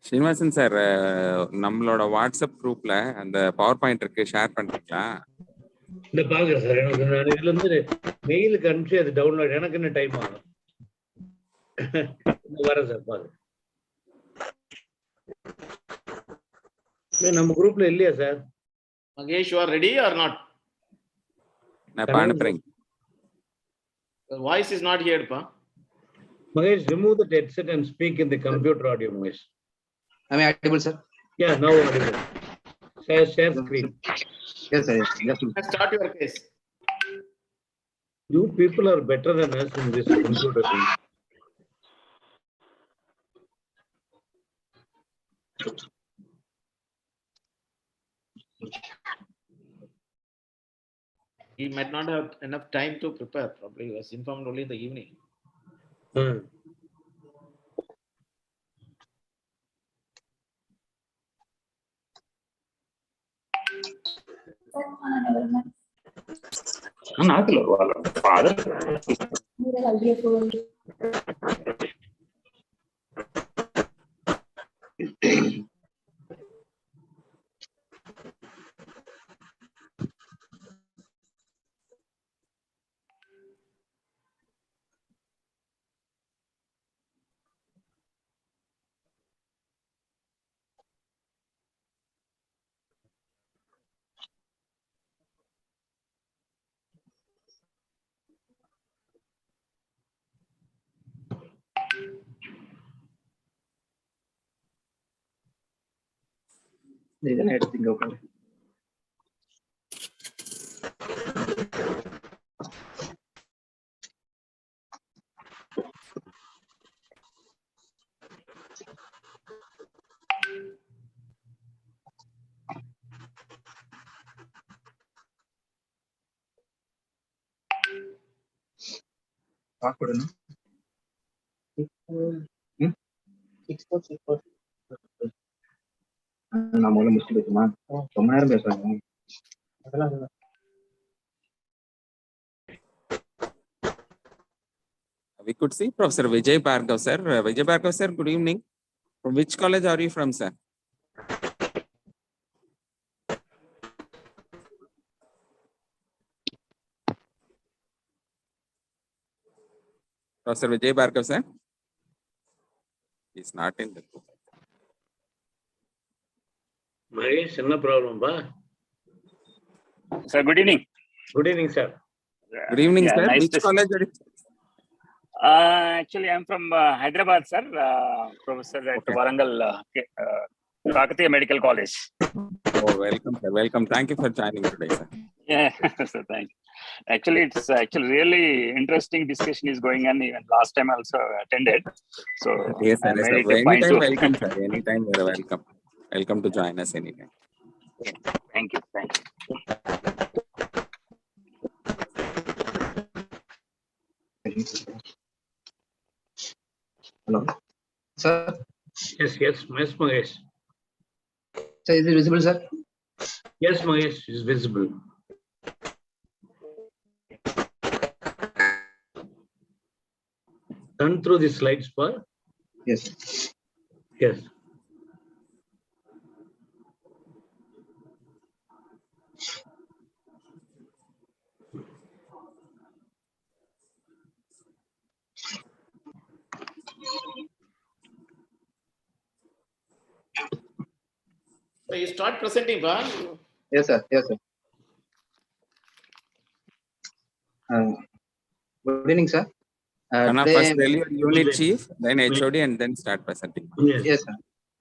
Srinivasan sir, நம்மளோட WhatsApp குரூப்ல அந்த பவர் பாயிண்ட் இருக்கு, ஷேர் பண்றீங்களா? இந்த பாக்குறேன் சார். எனக்கு நான் இதுல இருந்து மெயிலுக்கு அனுப்பிச்சு அது டவுன்லோட் எனக்கு என்ன டைம் ஆகும். வரேன் சார் பாருங்க. நம்ம குரூப்ல இல்லையா sir? Magesh, you are ready or not? நான் அனுப்புறேன். The voice is not heard, pa. Magesh, remove the headset and speak in the computer audio, Magesh. Am I audible, sir? Yeah, now audible. Share screen. Yes, sir. Yes. Start your case. You people are better than us in this computer thing. He might not have enough time to prepare. Probably he was informed only in the evening. Then editing open. Awkward, நான் முதல்ல முடிச்சு பேசுமா? ரொம்ப நேரம் பேசுறாங்க. We could see Professor Vijay Bhargav, sir. Vijay Bhargav, sir, good evening. From which college are you from, sir? Professor Vijay Bhargav, sir? He's not in the group. Mahesh, no problem, ba? Sir, good evening. Good evening, sir. Good evening, Yeah, sir. nice Which college are you? Actually, I'm from Hyderabad, sir. Professor at Warangal, Kakatiya Medical College. Oh, welcome, sir. Welcome. Thank you for joining today, sir. Yeah, sir, thank you. Actually, it's actually really interesting discussion is going on. Even last time I also attended. So Yes, sir. I'm Yes, ready sir. to find Anytime to. welcome, sir. Anytime you're welcome. Welcome to join us anytime. Thank you. Thank you. Hello, sir. Yes, Mahesh. Sir, is it visible, sir? Yes, Mahesh is visible. Turn through the slides, pa? Yes. Yes. So you start presenting, pa? Yes, sir. Yes, sir. Good evening, sir. First tell your unit chief, then HOD, and then start presenting. Yes, sir.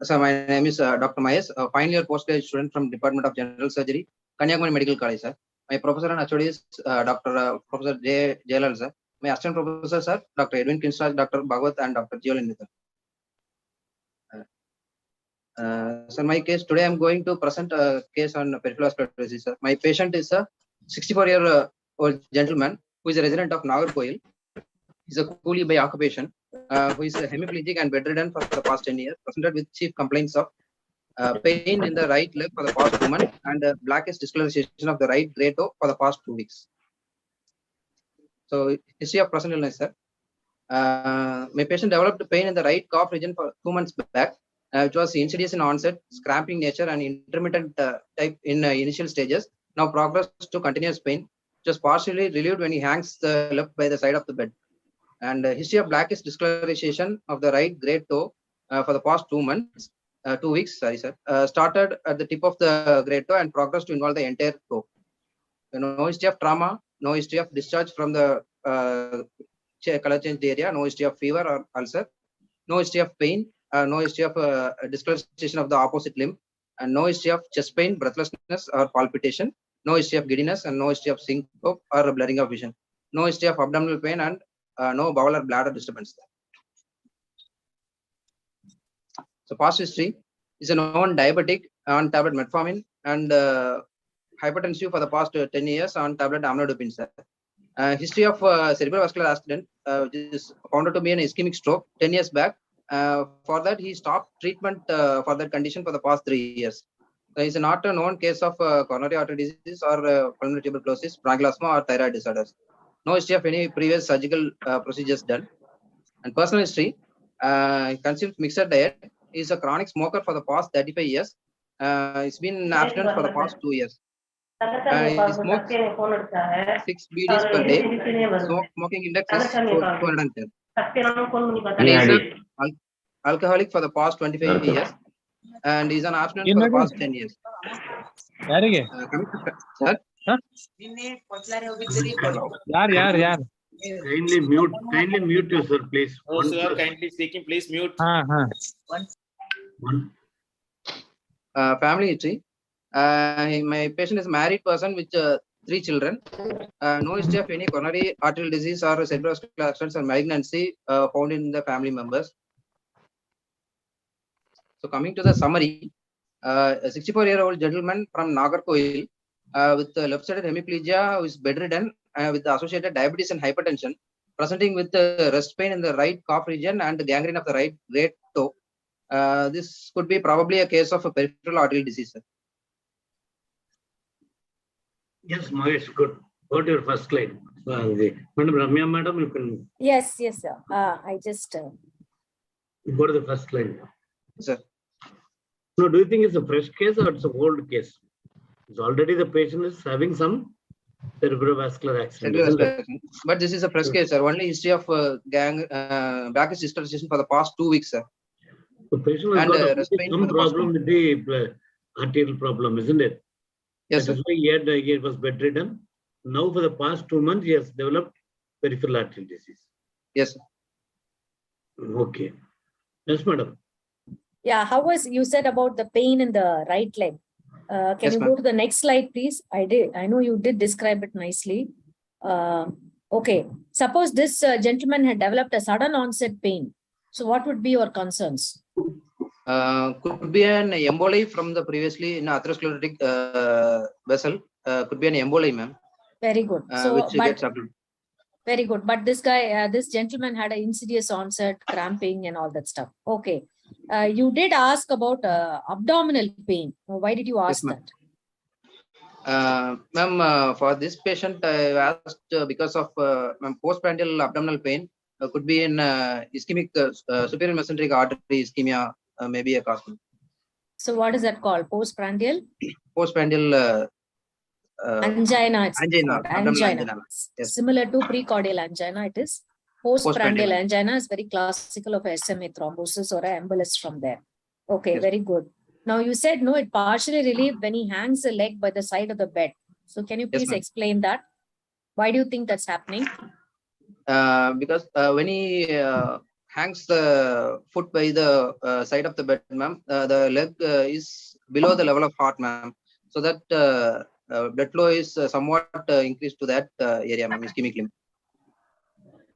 So my name is Dr. Mahesh, a final year postgraduate student from Department of General Surgery, Kanyakumari Medical College, sir. My professor and HOD is Professor J. Jalal, sir. My assistant professor, sir, Dr. Edwin Kinsraj, Dr. Bhagwat, and Dr. Jiolin, sir. Sir, my case today, I'm going to present a case on peripheral vascular disease, sir. My patient is a 64-year-old gentleman who is a resident of Nagarkoil. He's a coolie by occupation, who is hemiplegic and bedridden for the past 10 years, presented with chief complaints of pain in the right leg for the past 2 months and blackish discoloration of the right great toe for the past 2 weeks. So, history of present illness, sir. My patient developed pain in the right calf region for 2 months back. which was insidious in onset, scrapping nature, and intermittent type in initial stages, now progressed to continuous pain, which was partially relieved when he hangs the left by the side of the bed. And history of blackish discolorization of the right great toe for the past 2 months, 2 weeks, sorry, sir, started at the tip of the great toe and progressed to involve the entire toe. No history of trauma, no history of discharge from the color changed area, no history of fever or ulcer, no history of pain, no history of discolorization of the opposite limb, and no history of chest pain, breathlessness, or palpitation, no history of giddiness, and no history of syncope or blurring of vision, no history of abdominal pain, and no bowel or bladder disturbance. So past history is a known diabetic on tablet metformin and hypertensive for the past 10 years on tablet amlodipine. History of cerebrovascular accident, which is found to be an ischemic stroke 10 years back. For that, he stopped treatment for that condition for the past 3 years. So it's not a known case of coronary artery disease or pulmonary tuberculosis, bronchial or thyroid disorders. No history of any previous surgical procedures done. And personal history, consumes mixed diet. Is a chronic smoker for the past 35 years. It's been abstinent for the past 2 years. He smokes 6 BDs per day. Smoking index is 210. And he's an alcoholic for the past 25 years. And he's an abstinent for the past 10 years. Sir? Kindly mute yourself, please. Oh, sir, kindly speaking, please mute. Family history. My patient is a married person with 3 children. No history of any coronary arterial disease or cerebrovascular accidents or malignancy found in the family members. So coming to the summary, a 64-year-old gentleman from Nagarkoil with left-sided hemiplegia who is bedridden with the associated diabetes and hypertension, presenting with rest pain in the right calf region and gangrene of the right great toe. This could be probably a case of a peripheral arterial disease. Sir. Yes, Mahesh, good. Go to your first slide. Madam Ramya, madam, you can. Yes, sir. I just. Go to the first slide. Sir. So, do you think it's a fresh case or it's an old case? It's already the patient is having some cerebrovascular accident. But this is a fresh case, sir. Only history of blackish discolorization for the past 2 weeks, sir. The patient has got some problem with the arterial problem, isn't it? Yes, that sir. is why he was bedridden. Now, for the past 2 months, he has developed peripheral arterial disease. Yes, sir. Okay. Yes, madam. Yeah, how was you said about the pain in the right leg? Can Yes, you go to the next slide, please? I know you did describe it nicely. Okay. Suppose this gentleman had developed a sudden onset pain. So what would be your concerns? Could be an emboli from the previously in atherosclerotic vessel. Could be an emboli, ma'am. Very good. So, very good. But this guy, this gentleman had an insidious onset, cramping and all that stuff. Okay. You did ask about abdominal pain. Why did you ask that? Ma'am, for this patient, I asked because of postprandial abdominal pain. Could be in ischemic superior mesenteric artery ischemia, maybe a cause. So what is that called? Postprandial? Postprandial angina. Angina. Yes. Similar to precordial angina, it is. Postprandial angina is very classical of SMA thrombosis or embolus from there. Okay, yes. Very good. Now you said no, it partially relieved when he hangs the leg by the side of the bed. So can you please explain that? Why do you think that's happening? Because when he hangs the foot by the side of the bed, ma'am, the leg is below the level of heart, ma'am. So that blood flow is somewhat increased to that area, ma'am, ischemic limb.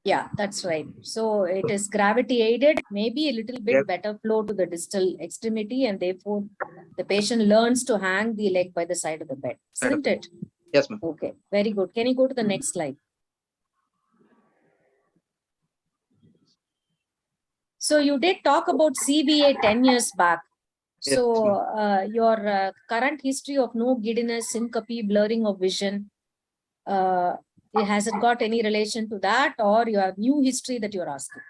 Yeah, that's right. So it is gravity aided, maybe a little bit better flow to the distal extremity, and therefore the patient learns to hang the leg by the side of the bed, isn't it? Yes, ma'am. Okay, very good. Can you go to the next slide? So you did talk about CVA 10 years back. So your current history of no giddiness, syncope, blurring of vision, has it got any relation to that, or your new history that you're asking?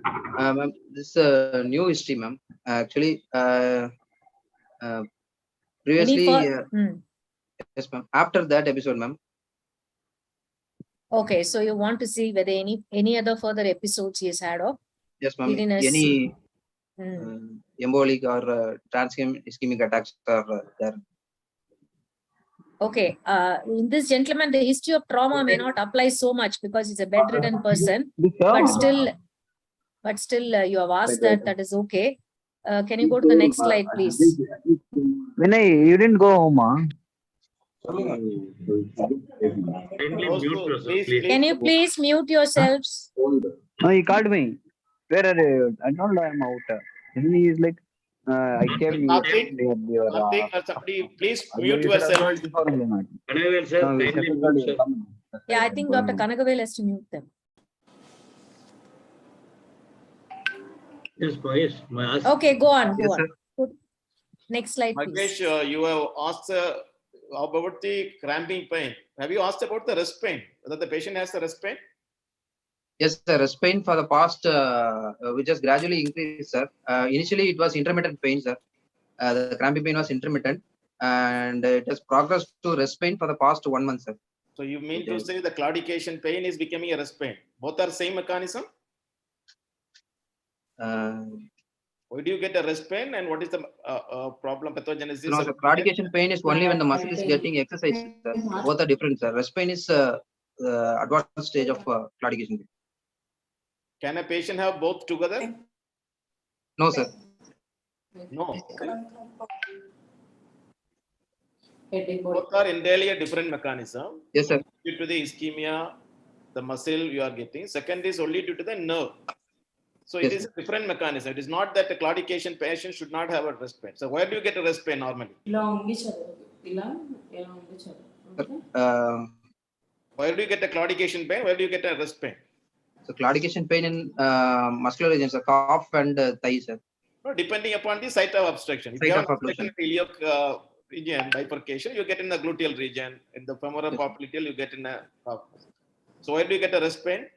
Ma'am, this new history, ma'am. Actually, previously, yes, ma'am. After that episode, ma'am. Okay, so you want to see whether any other further episodes he has had of Yes, ma'am. giddiness? Any Hmm. embolic or ischemic attacks are there. Okay, in this gentleman, the history of trauma may not apply so much because he's a bedridden person, but still you have asked that, that is okay. Can you go to the next slide, please? Vinay, you didn't go home, huh? Kindly Those mute two, yourself, please, please. Can you please mute yourselves? No, he called me. Where are you? I told him I'm out. Then he is like, I came Karthik, your. Karthik or somebody, please You mute should have yourself. told before only, man. Kanavel sir, No, he kindly said mute, you sir. come. Yeah, I think Dr. Kanagavel has to mute them. Yes, Mahesh. Okay, go on, go Yes, on. sir. Good. Next slide, please. Magesh, you have asked about the cramping pain. Have you asked about the rest pain? Whether the patient has the rest pain? Yes, sir. Rest pain for the past, which has gradually increased, sir. Initially, it was intermittent pain, sir. The cramping pain was intermittent, and it has progressed to rest pain for the past 1 month, sir. So you mean to say the claudication pain is becoming a rest pain? Both are same mechanism? Why do you get a rest pain and what is the problem pathogenesis? No, the claudication pain is only when the muscle is getting exercise, sir. Both are different, sir. Rest pain is advanced stage of claudication pain. Can a patient have both together? No, sir. No. Both are entirely a different mechanism. Yes, sir. Due to the ischemia, the muscle you are getting. Second is only due to the nerve. So it Yes, is a different mechanism. It is not that a claudication patient should not have a rest pain. So where do you get a rest pain normally? Where do you get a claudication pain? Where do you get a rest pain? So claudication pain in muscular regions, the calf and thighs, sir. No, depending upon the site of obstruction. If you Site have of obstruction in the iliac region, bifurcation, you get in the gluteal region. In the femoral popliteal, you get in a calf. So where do you get a rest pain?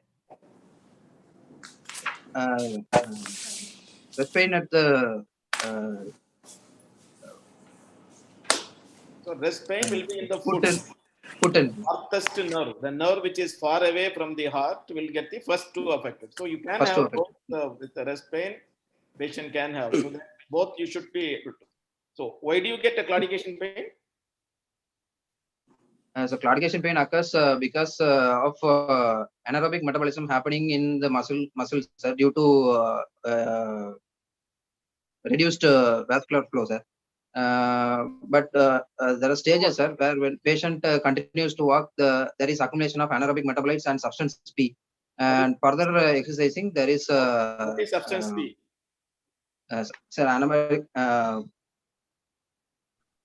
Rest pain at the So rest pain will be in the foot foot. and Farthest nerve, the nerve which is far away from the heart will get the first two affected. So you can First two have both with the rest pain, patient can have. So that both you should be able to. So why do you get a claudication pain? So claudication pain occurs because of anaerobic metabolism happening in the muscles, sir, due to reduced vascular flow, sir. But there are stages, sir, where when patient continues to walk, there is accumulation of anaerobic metabolites and substance P. And further exercising, there is What is substance P? sir, anaerobic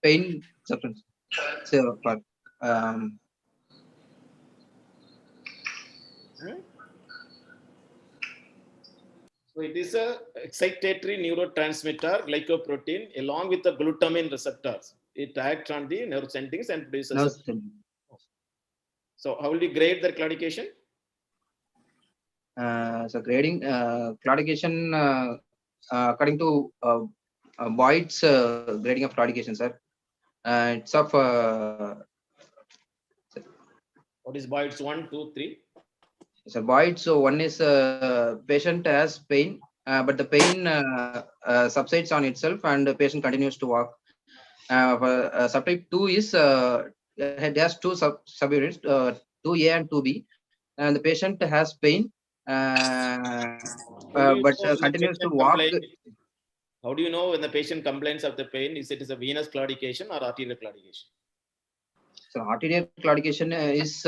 pain substance. So, So it is a excitatory neurotransmitter, glycoprotein, along with the glutamine receptors. It acts on the nerve endings and produces. So how will you grade the claudication? So grading claudication according to Boyd's grading of claudication, sir. It's of What is Boyd's 1, 2, 3? so Boyd's. So one is patient has pain, but the pain subsides on itself, and the patient continues to walk. Subtype 2 is it has two subunits, 2A and 2B, and the patient has pain, but continues to walk. How do you know when the patient complains of the pain? Is it a venous claudication or arterial claudication? So arterial claudication is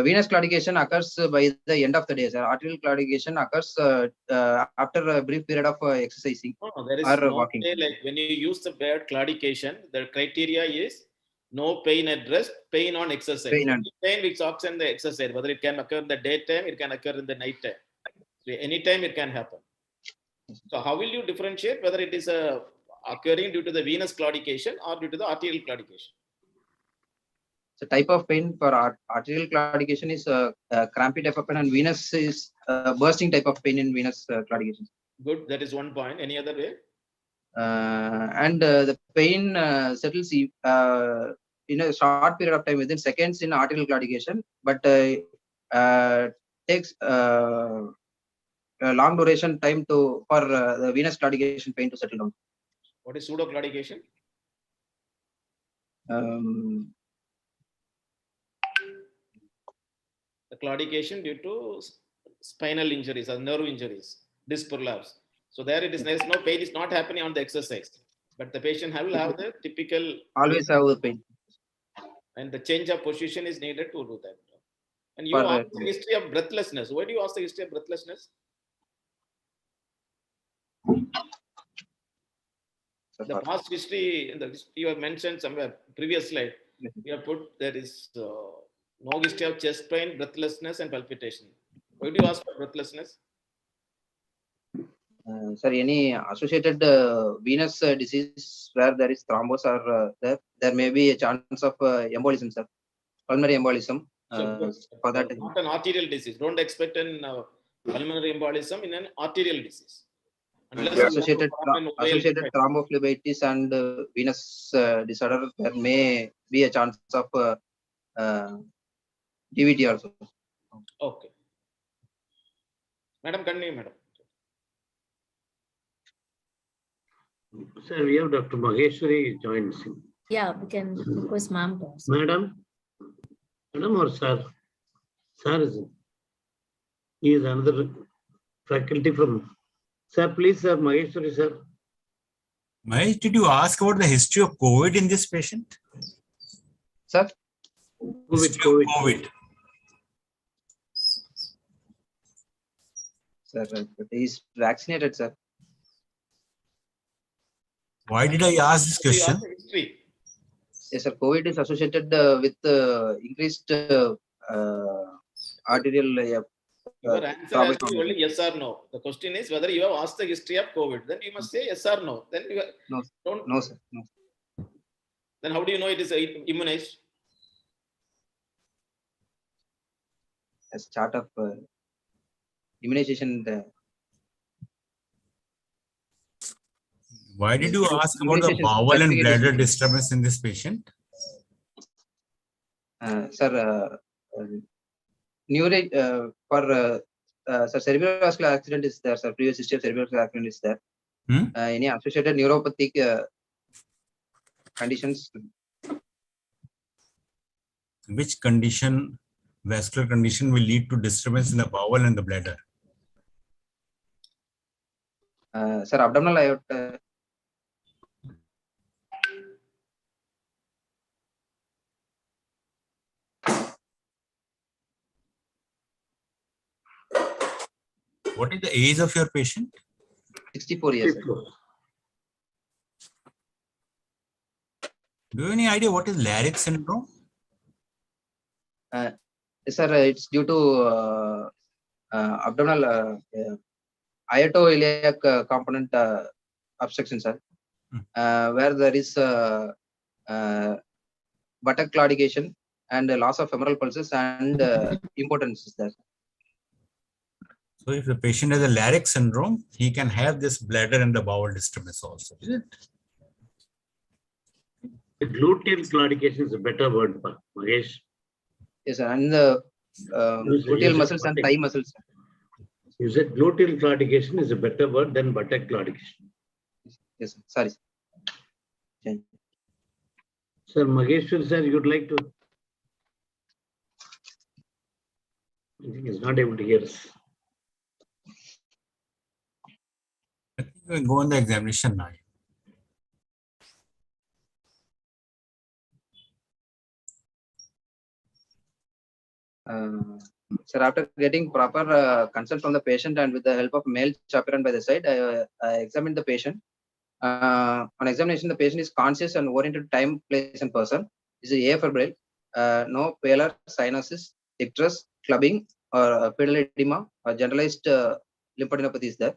venous claudication occurs by the end of the day, sir. Arterial claudication occurs after a brief period of exercising. No, there is or no walking. way, like when you use the word claudication, the criteria is no pain at rest, pain on exercise. Pain which occurs in the exercise, whether it can occur in the daytime, it can occur in the night time. So anytime it can happen. So how will you differentiate whether it is occurring due to the venous claudication or due to the arterial claudication? So The type of pain for arterial claudication is crampy type of pain, and venous is bursting type of pain in venous claudication. Good. That is one point. Any other way? And the pain settles in a short period of time, within seconds in arterial claudication, but takes a long duration time for the venous claudication pain to settle down. What is pseudo claudication? The claudication due to spinal injuries or nerve injuries, disc prolapse. So there it is, there is no pain is not happening on the exercise, but the patient will have the typical. Always have the pain. And the change of position is needed to do that. And you ask the history of breathlessness. Why do you ask the history of breathlessness? The past history, you have mentioned somewhere, previous slide, you have put there is no history of chest pain, breathlessness, and palpitation. Why do you ask for breathlessness? Sir, any associated venous disease where there is thrombus or there may be a chance of embolism, sir, pulmonary embolism. For that, not an arterial disease. Don't expect an pulmonary embolism in an arterial disease. Associated thrombophlebitis and venous disorder, there may be a chance of DVT also. Okay. Madam, continue, madam. Sir, we have Dr. Maheshwari joins in. Yeah, we can request ma'am to ask. Madam or sir? Sir is it? He is another faculty from. Sir, please, sir, Maheshwari, sir. Mahesh, did you ask about the history of COVID in this patient? Sir? COVID. Sir, he is vaccinated, sir. Why did I ask this question? Yes, sir. COVID is associated with increased arterial. Your answer has to be only yes or no. The question is whether you have asked the history of COVID. Then you must say yes or no. Then you don't. No, sir. No. Then how do you know it is immunized? As chart of immunization. Why did you ask about the bowel and bladder disturbance in this patient? Sir, for cerebral vascular accident is there, sir. Previous history of cerebral vascular accident is there. Any associated neuropathic conditions? Which condition, vascular condition, will lead to disturbance in the bowel and the bladder? Sir, abdominal aorta. What is the age of your patient? 64 years. Sir. Do you have any idea what is Larynx syndrome? Sir, it's due to abdominal iliac component obstruction, sir, where there is buttock claudication and loss of femoral pulses and impotence is there. So if the patient has a Larynx syndrome, he can have this bladder and the bowel disturbance also, is it? The gluteal claudication is a better word, Mahesh. Yes, sir, and the gluteal muscles and thigh muscles. You said gluteal claudication is a better word than buttock claudication. Yes, sir. Sorry. Sir, Maheshwar, sir, you'd like to? I think he's not able to hear us. I think we can go on the examination now. Sir, after getting proper consent from the patient and with the help of male chaperone by the side, I examined the patient. On examination, the patient is conscious and oriented to time, place, and person. Is afebrile, no pallor, cyanosis, icterus, clubbing, or pedal edema, or generalized lymphadenopathy is there.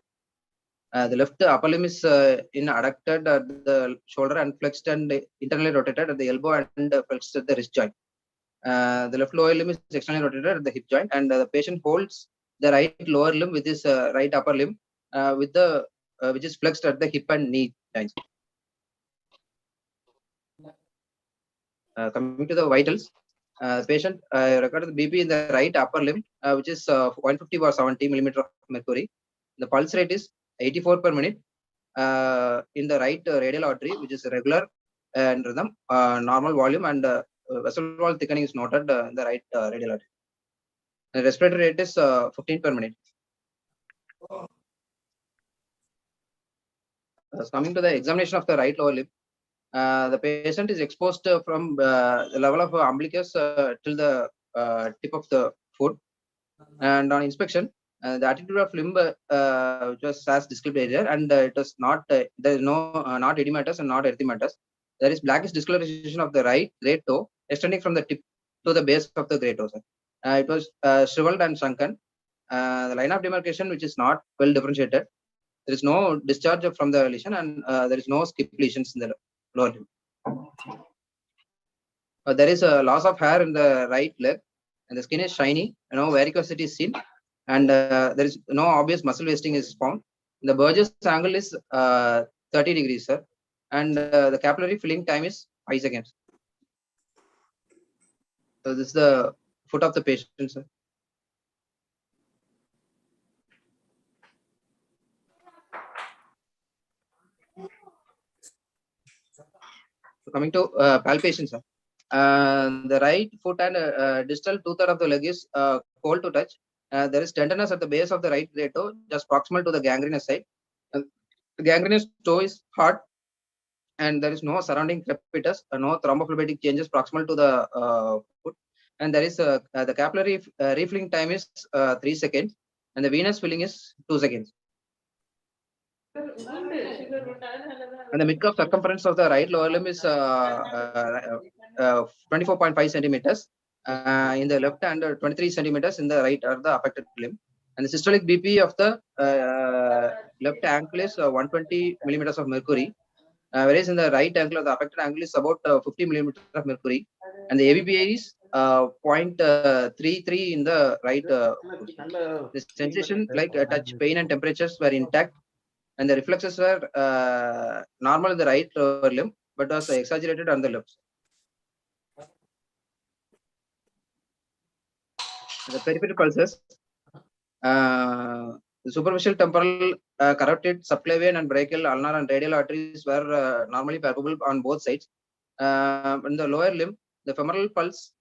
The left upper limb is adducted at the shoulder and flexed and internally rotated at the elbow and flexed at the wrist joint. The left lower limb is externally rotated at the hip joint, and the patient holds the right lower limb with his right upper limb with the which is flexed at the hip and knee joints. Coming to the vitals, patient recorded the BP in the right upper limb, which is 150/70 millimeter of mercury. The pulse rate is 84 per minute in the right radial artery, which is regular and rhythm, normal volume, and vessel wall thickening is noted in the right radial artery. The respiratory rate is 15 per minute. Coming to the examination of the right lower limb, the patient is exposed from the level of umbilicus till the tip of the foot, and on inspection, the attitude of limb which was as described earlier, and it was not there is no not edematous and not erythematous. There is blackish discoloration of the right great toe extending from the tip to the base of the great toe. It was shriveled and sunken. The line of demarcation which is not well differentiated. There is no discharge from the lesion, and there is no skip lesions in the lower limb. There is a loss of hair in the right leg, and the skin is shiny. Varicosity is seen, and there is no obvious muscle wasting is found. The Burgess angle is 30 degrees, sir, and the capillary filling time is 5 seconds. So this is the foot of the patient, sir. So coming to palpation, sir. The right foot and distal 2/3 of the leg is cold to touch. There is tenderness at the base of the right great toe, just proximal to the gangrenous side. The gangrenous toe is hard, and there is no surrounding crepitus, no thrombophlebitic changes proximal to the foot. And there is the capillary refilling time is 3 seconds, and the venous filling is 2 seconds. And the midcuff circumference of the right lower limb is 24.5 centimeters in the left, and 23 centimeters in the right or the affected limb. And the systolic BP of the left ankle is 120 millimeters of mercury, whereas in the right ankle or the affected ankle is about 50 millimeters of mercury, and the ABPA is 0.33 in the right. The sensation like touch, pain, and temperatures were intact, and the reflexes were normal in the right lower limb, but was exaggerated on the left. The peripheral pulses. The superficial temporal, carotid, subclavian, and brachial, ulnar, and radial arteries were normally palpable on both sides. In the lower limb, the femoral pulse,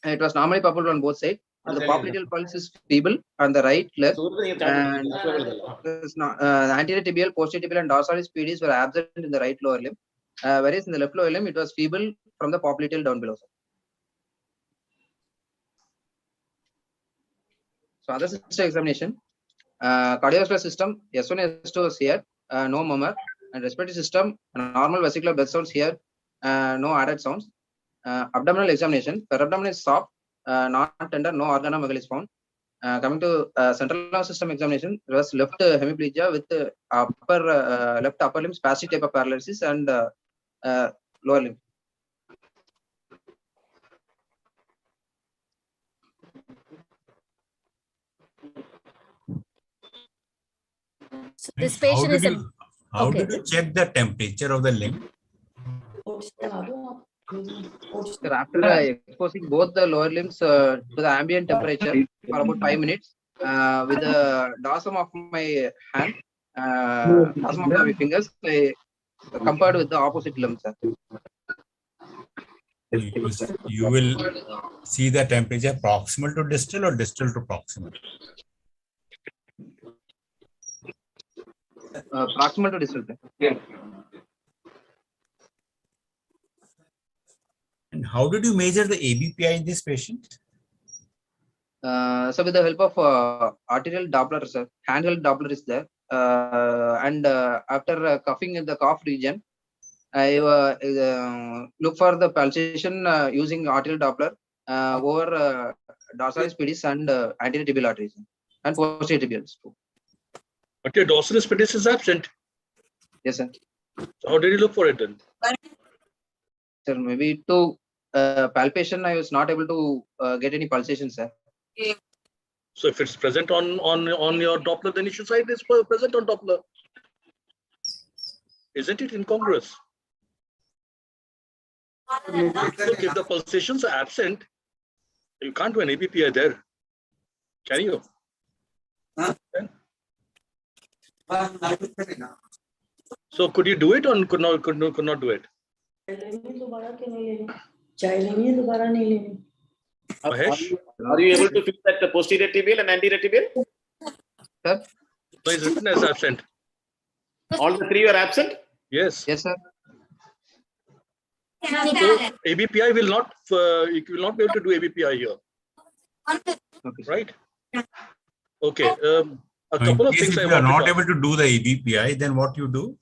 it was normally palpable on both sides. The popliteal pulse is feeble on the right leg, and the anterior tibial, posterior tibial, and dorsalis pedis were absent in the right lower limb, whereas in the left lower limb, it was feeble from the popliteal down below. So other system examination, cardiovascular system, S1, S2 is here, no murmur, and respiratory system, normal vesicular breath sounds here, no added sounds. Abdominal examination, perabdomen is soft, not tender, no organomegaly is found. Coming to central nervous system examination, there was left hemiplegia with left upper limb spastic type of paralysis, and lower limb. So this patient is how did you check the temperature of the limb? Sir, after exposing both the lower limbs to the ambient temperature for about 5 minutes with the dorsum of my hand, dorsum of my fingers, I compared with the opposite limb, sir. You will see the temperature proximal to distal or distal to proximal? Proximal to distal. Yeah. And how did you measure the ABPI in this patient? So with the help of arterial Doppler, sir, handheld Doppler is there, and after cuffing in the cough region, I look for the pulsation using arterial Doppler over dorsalis pedis and anterior tibial arteries and posterior tibials too. But your dorsalis pedis is absent. Yes, sir. So how did you look for it then? Sir, maybe to palpation, I was not able to get any pulsation, sir. So if it's present on your Doppler, then you should say it's present on Doppler. Isn't it incongruous? Look, if the pulsations are absent, you can't do an ABPI there. Can you? So could you do it or could not do it? Mahesh? Are you able to feel that the posterior tibial and anterior tibial? Sir? So it's written as absent. All the three are absent? Yes. Yes, sir. So ABPI will not, you will not be able to do ABPI here. Okay. Right? Okay. A In couple of case things if I you are want not to able to do the ABPI, then what you do?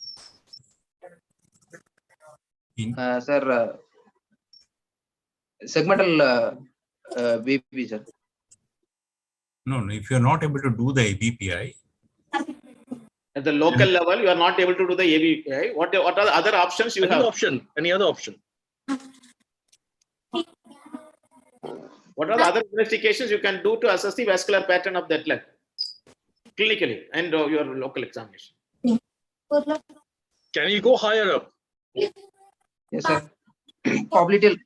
Sir, segmental BP, sir. No, if you are not able to do the ABPI, At the local level, you are not able to do the ABPI. What are the other options you any have? option, any other option. What are the other investigations you can do to assess the vascular pattern of that leg clinically and your local examination? Can you go higher up? Yes, sir. Probably till.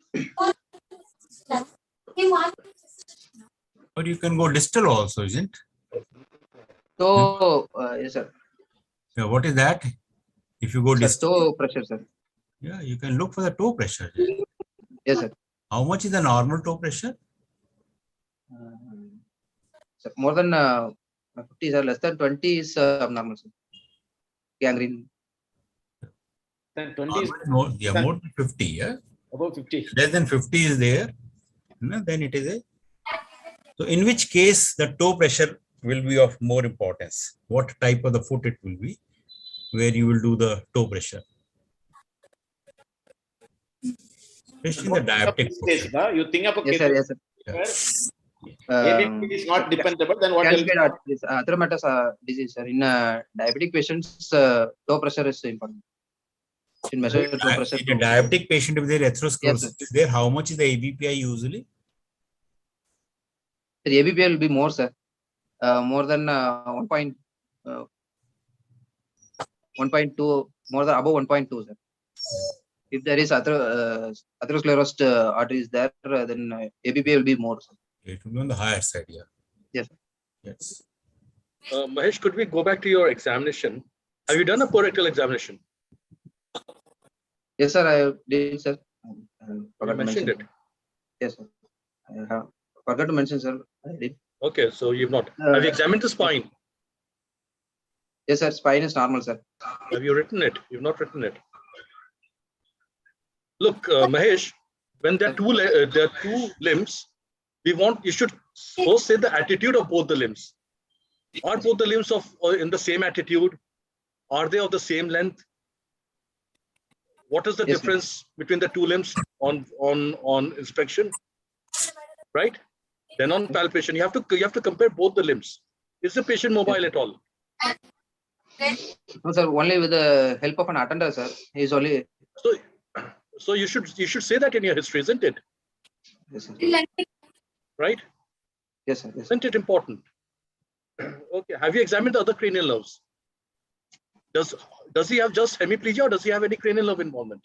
or you can go distal also, isn't? So, yes, sir. Yeah, what is that? If you go Sir, distal, toe pressure, sir. yeah, you can look for the toe pressure. Yes, sir. How much is the normal toe pressure? Sir, more than 50, sir. Less than 20 is abnormal, sir. Gangrene. Then 20 is More, yeah, more than 50, yeah. above 50. Less than 50 is there, no, then it is a. So in which case the toe pressure will be of more importance? What type of the foot it will be, where you will do the toe pressure? Especially the diabetic foot. You think of a Yes, case sir. Yes, sir. where ABP is not dependable, then what else? Calcified arteries, atherosclerosis disease, sir. In diabetic patients, toe pressure is important. In measure toe pressure. In a diabetic patient, if there is atherosclerosis, Yes, there, how much is the ABPI usually? The ABPI will be more, sir. More than 1.2, more than above 1.2, sir. If there is atherosclerosis arteries there, then ABPI will be more, sir. It will be on the higher side, yeah. Yes. Yes. Mahesh, could we go back to your examination? Have you done a peripheral examination? Yes, sir. I did, sir. You mentioned it. Yes, sir. I have forgot to mention, sir. I did. Okay, so you've not. Have you examined the spine? Yes, sir. Spine is normal, sir. Have you written it? You've not written it. Look, Mahesh, when there are two limbs, you should first say the attitude of both the limbs. Are both the limbs in the same attitude? Are they of the same length? What is the Yes, difference between the two limbs on inspection? Right? Then on palpation, you have to compare both the limbs. Is the patient mobile at all? No, sir. Only with the help of an attender, sir. He is only. So you should say that in your history, isn't it? Yes, sir. Right? Yes, sir. Yes, sir. Isn't it important? Okay. Have you examined the other cranial nerves? Does he have just hemiplegia or does he have any cranial nerve involvement?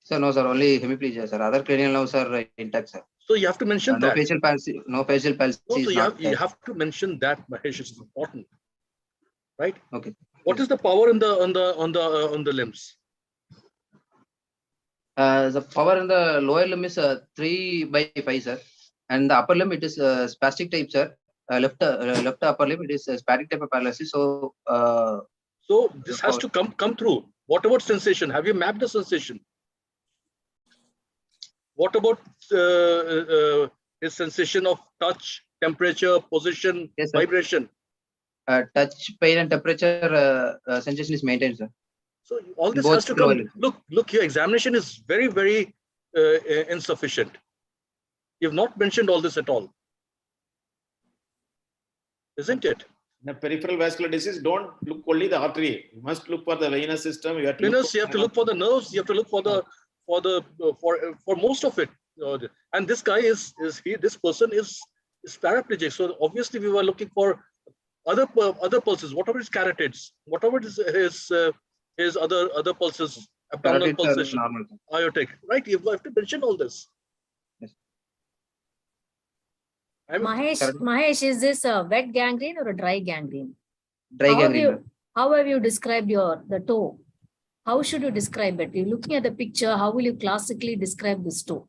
Sir, no, sir. Only hemiplegia, sir. Other cranial nerves are intact, sir. So you have to mention No that. facial palsy. No facial palsy. No, so is not you there. have to mention that, Mahesh. It's important, right? Okay. What is the power on the limbs? The power in the lower limb is 3/5, sir, and the upper limb it is spastic type, sir. Left upper limb it is spastic type of paralysis. So. So this has to come through. What about sensation? Have you mapped the sensation? What about his sensation of touch, temperature, position, Yes, sir. vibration? Touch, pain, and temperature sensation is maintained, sir. So all this Both has to come. slowly. Look, your examination is very, very insufficient. You've not mentioned all this at all, isn't it? In a peripheral vascular disease, don't look only the artery. You must look for the venous system. You have to You have to look for the nerves. You have to look for for most of it. And this guy this person is paraplegic. So obviously we were looking for other pulses, whatever his carotids, whatever his other pulses, abdominal Carotids are pulsation, normal. aortic, right? You have to mention all this. Yes. I mean, Mahesh, is this a wet gangrene or a dry gangrene? Dry gangrene. How have you described the toe? How should you describe it? You're looking at the picture. How will you classically describe this toe?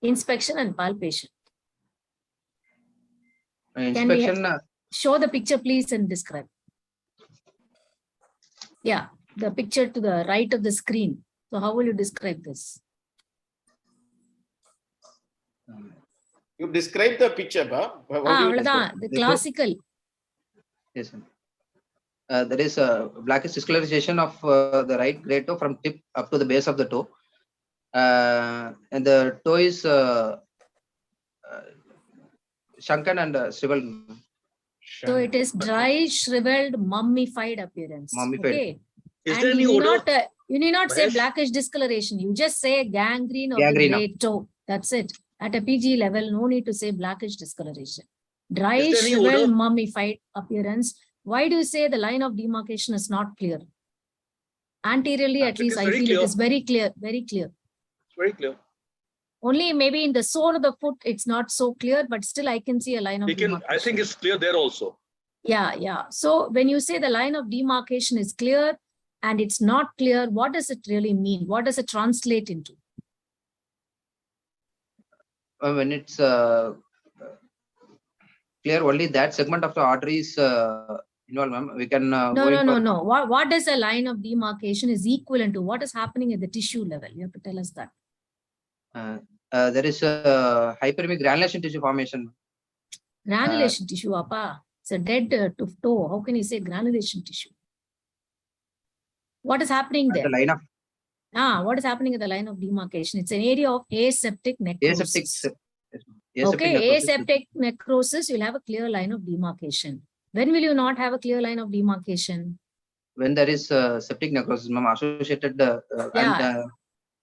Inspection and palpation. Inspection. Show the picture, please, and describe. Yeah, the picture to the right of the screen. So how will you describe this? You describe the picture, The classical. Yes, sir. There is a blackish discolorization of the right great toe from tip up to the base of the toe. And the toe is shrunken and shriveled. So it is dry, shriveled, mummified appearance. Mummified. Okay. is And there any you odor? need not say Mahesh? blackish discoloration. You just say gangrene of Gangrene. the great toe. That's it. At a PG level, no need to say blackish discoloration. Dry, Is there any shriveled, odor? mummified appearance. Why do you say the line of demarcation is not clear? Anteriorly, at least, I Because very feel clear. it is very clear, very clear. It's very clear. Only maybe in the sole of the foot, it's not so clear, but still I can see a line of demarcation. I think it's clear there also. Yeah. So when you say the line of demarcation is clear and it's not clear, what does it really mean? What does it translate into? When it's clear, only that segment of the artery is involved, ma'am. We can No. What does a line of demarcation is equivalent to? What is happening at the tissue level? You have to tell us that. There is a hyperemic granulation tissue formation. Granulation tissue, appa. It's a dead toe. How can you say granulation tissue? What is happening there? The line of What is happening at the line of demarcation? It's an area of aseptic necrosis. Aseptic necrosis, you'll have a clear line of demarcation. When will you not have a clear line of demarcation? When there is septic necrosis, ma'am, associated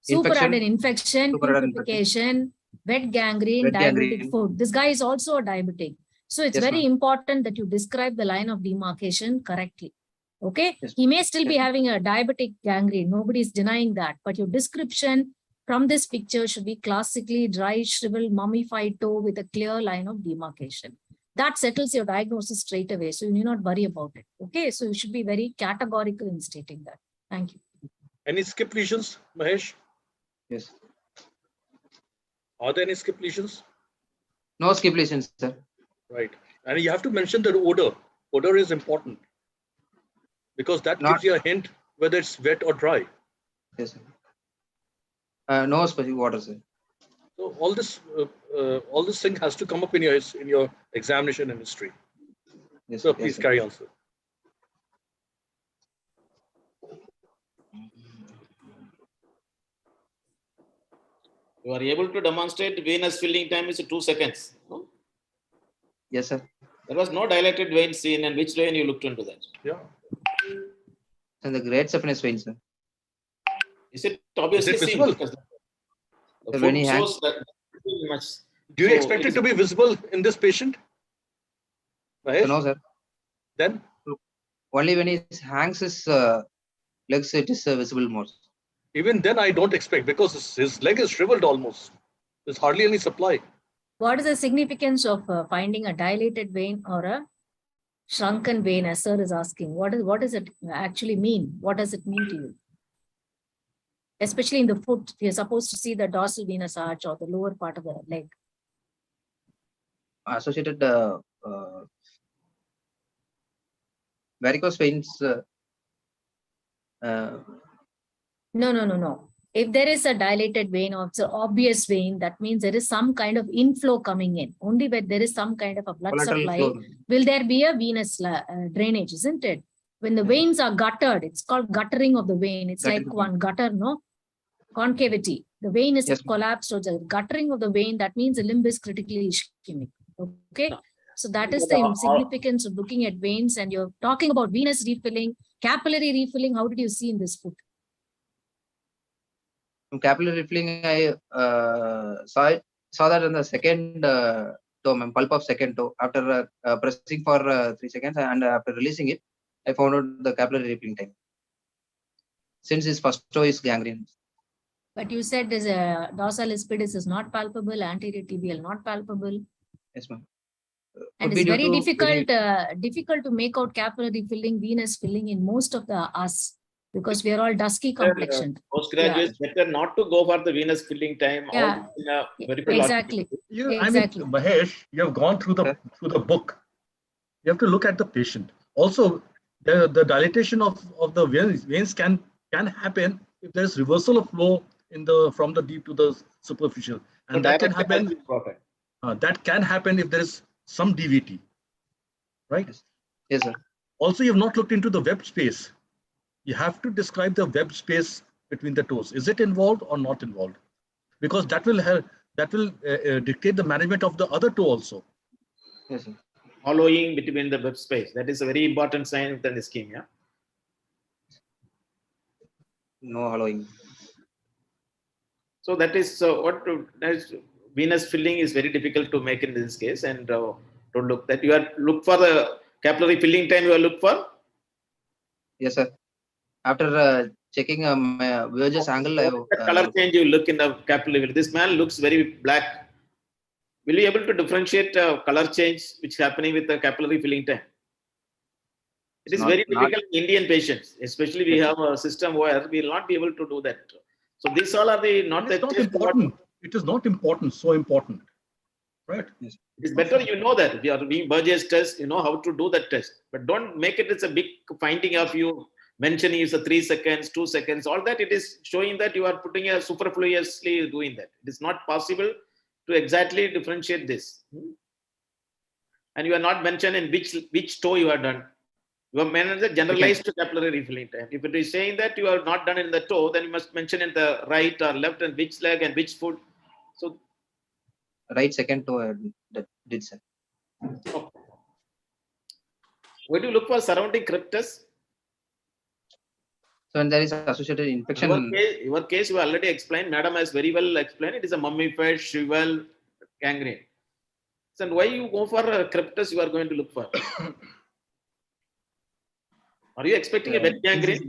Superadded infection, putrefaction, wet gangrene, diabetic foot. This guy is also a diabetic. So it's very important that you describe the line of demarcation correctly. Okay. Yes. He may still be having a diabetic gangrene. Nobody is denying that. But your description from this picture should be classically dry, shriveled, mummified toe with a clear line of demarcation. That settles your diagnosis straight away. So you need not worry about it. Okay. So you should be very categorical in stating that. Thank you. Any skip lesions, Mahesh? Yes. Are there any skip lesions? No skip lesions, sir. Right. And you have to mention the odor. Odor is important because that gives you a hint whether it's wet or dry. Yes, sir. No specific water, sir. So all this thing has to come up in your examination in history. Yes, So please carry on, sir. You are able to demonstrate venous filling time is 2 seconds. No? Yes, sir. There was no dilated vein seen, and which vein you looked into that? Yeah. And the great saphenous vein, sir. Is it obviously seen? visible? Because the When foot he shows that much. Do you So expect it is- to be visible in this patient? Mahesh? No, sir. Then? Only when he hangs his legs, it is visible more. Even then, I don't expect because his leg is shriveled almost. There's hardly any supply. What is the significance of finding a dilated vein or a shrunken vein, as sir is asking? What does it actually mean? What does it mean to you? Especially in the foot, you're supposed to see the dorsal venous arch or the lower part of the leg. Associated varicose veins. No. If there is a dilated vein or it's an obvious vein, that means there is some kind of inflow coming in. Only when there is some kind of a blood collateral supply, flow. will there be a venous drainage, isn't it? When the veins are guttered, it's called guttering of the vein. It's like Guttering. one gutter, no? Concavity. The vein is Yes. collapsed or the guttering of the vein. That means the limb is critically ischemic. Okay. So that is the significance of looking at veins. And you're talking about venous refilling, capillary refilling. How did you see in this foot? From capillary filling, I saw that in the second toe, pulp of second toe. After pressing for 3 seconds and after releasing it, I found out the capillary filling time. Since his first toe is gangrene. But you said there's a dorsalis pedis is not palpable, anterior tibial not palpable. Yes, ma'am. And it's very difficult to make out capillary filling, venous filling in most of the us because we are all dusky complexion. Postgraduates better not to go for the venous filling time. Yeah, exactly. Exactly. I mean, Mahesh, you have gone through the book. You have to look at the patient. Also, the dilatation of the veins can happen if there is reversal of flow from the deep to the superficial, and So that can happen. That can happen if there is some DVT, right? Yes, sir. Also, you have not looked into the web space. You have to describe the web space between the toes. Is it involved or not involved? Because that will help. That will dictate the management of the other toe also. Yes, sir. Hollowing between the web space. That is a very important sign of the ischemia. No hollowing. So that is venous filling is very difficult to make in this case, and don't look that you are look for the capillary filling time. You are look for. Yes, sir. After checking Voyager's angle, color change you look in the capillary. This man looks very black. Will you able to differentiate color change which is happening with the capillary filling time? It is very difficult in Indian patients, especially we have a system where we will not be able to do that. So these all are the not It's not important. It is not important. So important, right? Yes. It is better you know that we are doing Burgess test. You know how to do that test, but don't make it. It's a big finding of you mentioning it's a 3 seconds, 2 seconds. All that it is showing that you are putting a superfluously doing that. It is not possible to exactly differentiate this, and you are not mentioning which toe you are done. You have mentioned the generalized capillary refilling time. If it is saying that you are not done in the toe, then you must mention in the right or left and which leg and which foot. So right second toe that did, sir. okay. Where do you look for surrounding cryptus? So when there is associated infection. Your case you already explained. Madam has very well explained. It is a mummified, shrivel, gangrene. So why you go for cryptus? You are going to look for. Are you expecting a wet gangrene?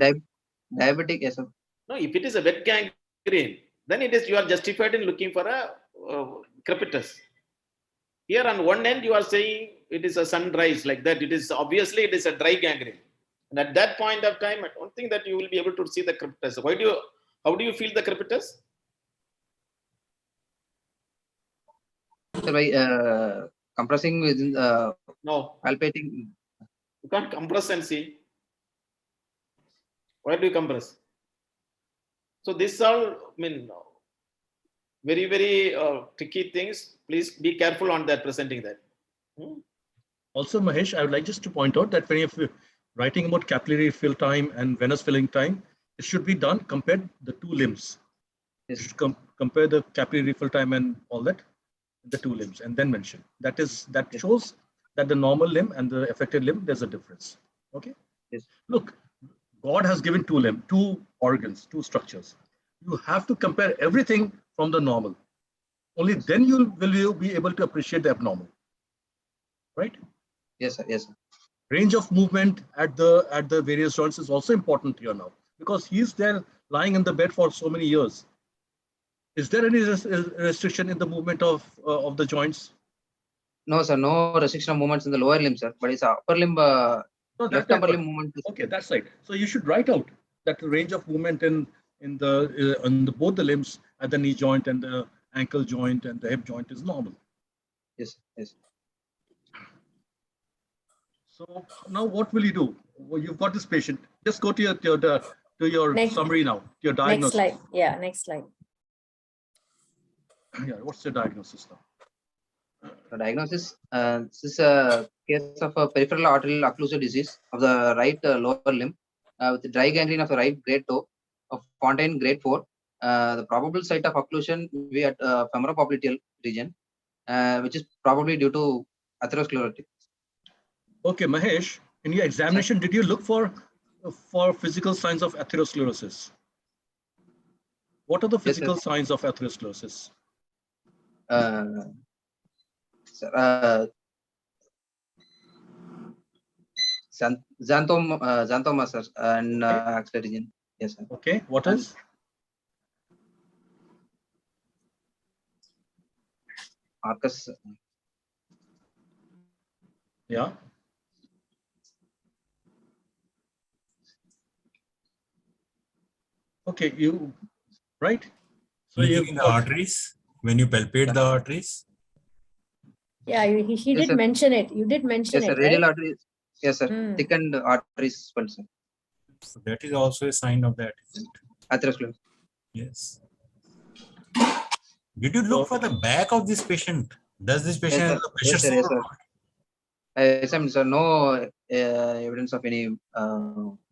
Diabetic, yes, sir. No, if it is a wet gangrene, then it is you are justified in looking for a crepitus. Here on one end you are saying it is a sunrise like that. It is obviously it is a dry gangrene, and at that point of time, I don't think that you will be able to see the crepitus. How do you feel the crepitus? So by compressing within No, palpating. you can't compress and see. Why do you compress? So this all very, very tricky things. Please be careful on that, presenting that. Also, Mahesh, I would like just to point out that when you're writing about capillary fill time and venous filling time, it should be done compared the two limbs. Yes. You should compare the capillary fill time and all that, the two limbs, and then mention. That shows that the normal limb and the affected limb, there's a difference. Okay. Yes. Look, God has given two organs, two structures. You have to compare everything from the normal. Only then will you be able to appreciate the abnormal. Right? Yes, sir. Yes, sir. Range of movement at the various joints is also important here now, because he's there lying in the bed for so many years. Is there any restriction in the movement of the joints? No, sir. No restriction of movements in the lower limb, sir. But it's upper limb. Left upper limb movement. Okay, that's right. So you should write out that the range of movement in both the limbs at the knee joint and the ankle joint and the hip joint is normal. Yes. Yes. So now what will you do? Well, you've got this patient. Just go to your summary now. Your diagnosis. Next slide. Yeah, next slide. Yeah, what's your diagnosis now? The diagnosis. This is a case of a peripheral arterial occlusive disease of the right lower limb with dry gangrene of the right great toe of Fontaine grade 4. The probable site of occlusion will be at femoropopliteal region, which is probably due to atherosclerotic. Okay, Mahesh, in your examination, did you look for physical signs of atherosclerosis? What are the Yes, physical signs of atherosclerosis? Sir, xanthoma, sir, and axillary region. Yes, sir. Okay, what And- else? Arcus. Yeah. Okay, you right. So Anything you've in the got arteries, when you palpate the arteries? Yeah, he Yes, did sir. mention it. You did mention Yes, sir. it, Radial right? arteries. Yes, sir. Hmm. Thickened arteries, well, sir. So that is also a sign of that, isn't it? Atherosclerosis. Yes. Did you look for the back of this patient? Does this patient Yes, have sir. a pressure Yes, sir. sore Yes, or sir. not? I examined, sir. No evidence of any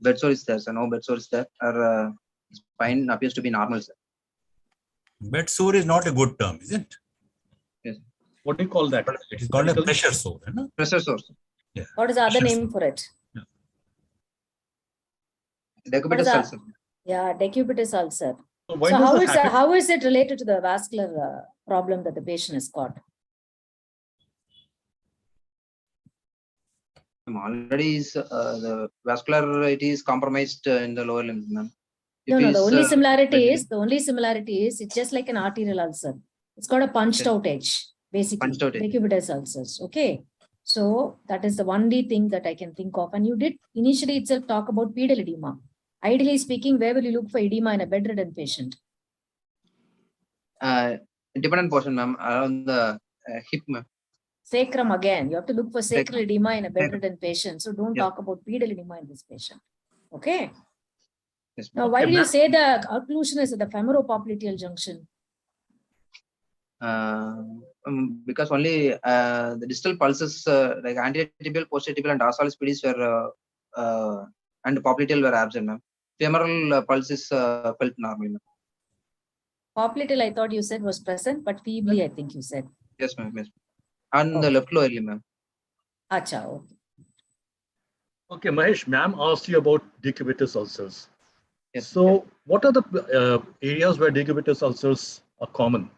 bed sore is there, sir. No bed sore is there. Or spine appears to be normal, sir. Bed sore is not a good term, isn't it? Yes. what do you call that? It is called a Medical- pressure sore. No? Pressure source. Yeah. What is the other Pressure name sore. for it? Decubitus that? ulcer. Yeah, decubitus ulcer. So why So does it happen? how is it related to the vascular problem that the patient has got? Already is the vascular, it is compromised in the lower limbs, ma'am. No, If the is, only similarity bleeding. is it's just like an arterial ulcer. It's got a punched Yes. out edge, basically. Punched out edge. Decubitus ulcers. Okay. So that is the only thing that I can think of. And you did initially itself talk about pedal edema. Ideally speaking, where will you look for edema in a bedridden patient? Independent portion, ma'am, around the hip, ma'am. Sacrum again. You have to look for sacral Sacrum. edema in a bedridden patient. So don't Yeah. talk about pedal edema in this patient. Okay. Yes, Now, Okay, why do you ma'am. say the occlusion is at the femoropopliteal junction? because only the distal pulses like anterior tibial, posterior tibial, and dorsalis pedis were and popliteal were absent, ma'am. Femoral pulse is felt normally, ma'am. Popliteal, I thought you said was present, but feebly, I think you said. Yes, ma'am. Yes. And the Okay. left lower limb, ma'am. Acha, okay. Okay, Mahesh, ma'am asked you about decubitus ulcers. Yes. So what are the areas where decubitus ulcers are common?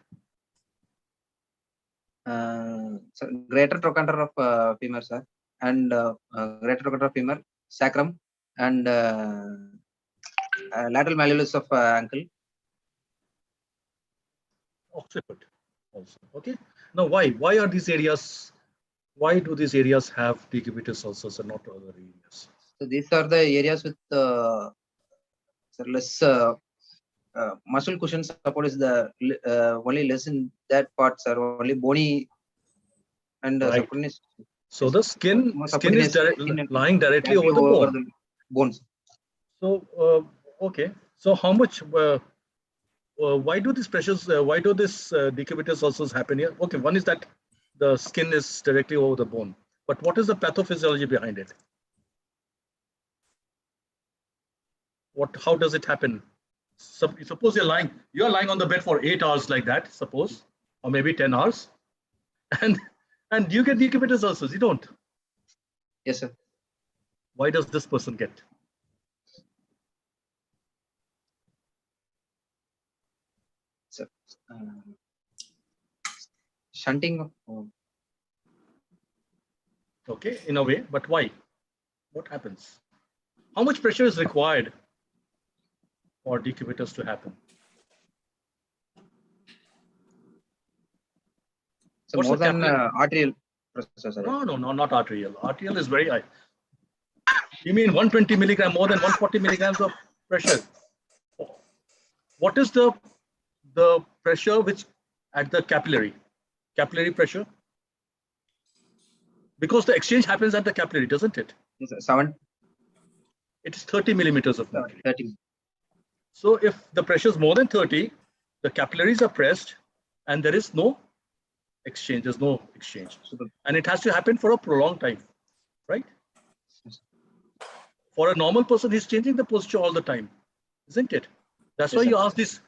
So greater trochanter of femur, sir, and greater trochanter of femur, sacrum, and lateral malleolus of ankle. Occiput also. Okay. Now, why are these areas? Why do these areas have decubitus ulcers and not other areas? So these are the areas with less muscle cushion support is the only less in that part, sir. Only bony and Right. subcutaneous. So the skin More is subcutaneous skin lying directly over the bone. the bones. So okay. So how much? Why do these pressures? Why do this decubitus ulcers happen here? Okay, one is that the skin is directly over the bone. But what is the pathophysiology behind it? How does it happen? Suppose you're lying on the bed for 8 hours like that, suppose, or maybe 10 hours, and you get decubitus ulcers. You don't. Yes, sir. Why does this person get? Sir, shunting. Okay, in a way, but why? What happens? How much pressure is required for decubitus to happen? So What's more the than arterial pressure, sir. No, not arterial. Arterial is very high. You mean 120 milligram, more than 140 milligrams of pressure? What is the pressure which at the capillary pressure? Because the exchange happens at the capillary, doesn't it? Yes, sir. 7. It is 30 millimeters of mercury. 30. So if the pressure is more than 30, the capillaries are pressed and there is no exchange. There's no exchange. And it has to happen for a prolonged time, right? For a normal person, he's changing the posture all the time, isn't it? That's Yes, why sir. you ask this,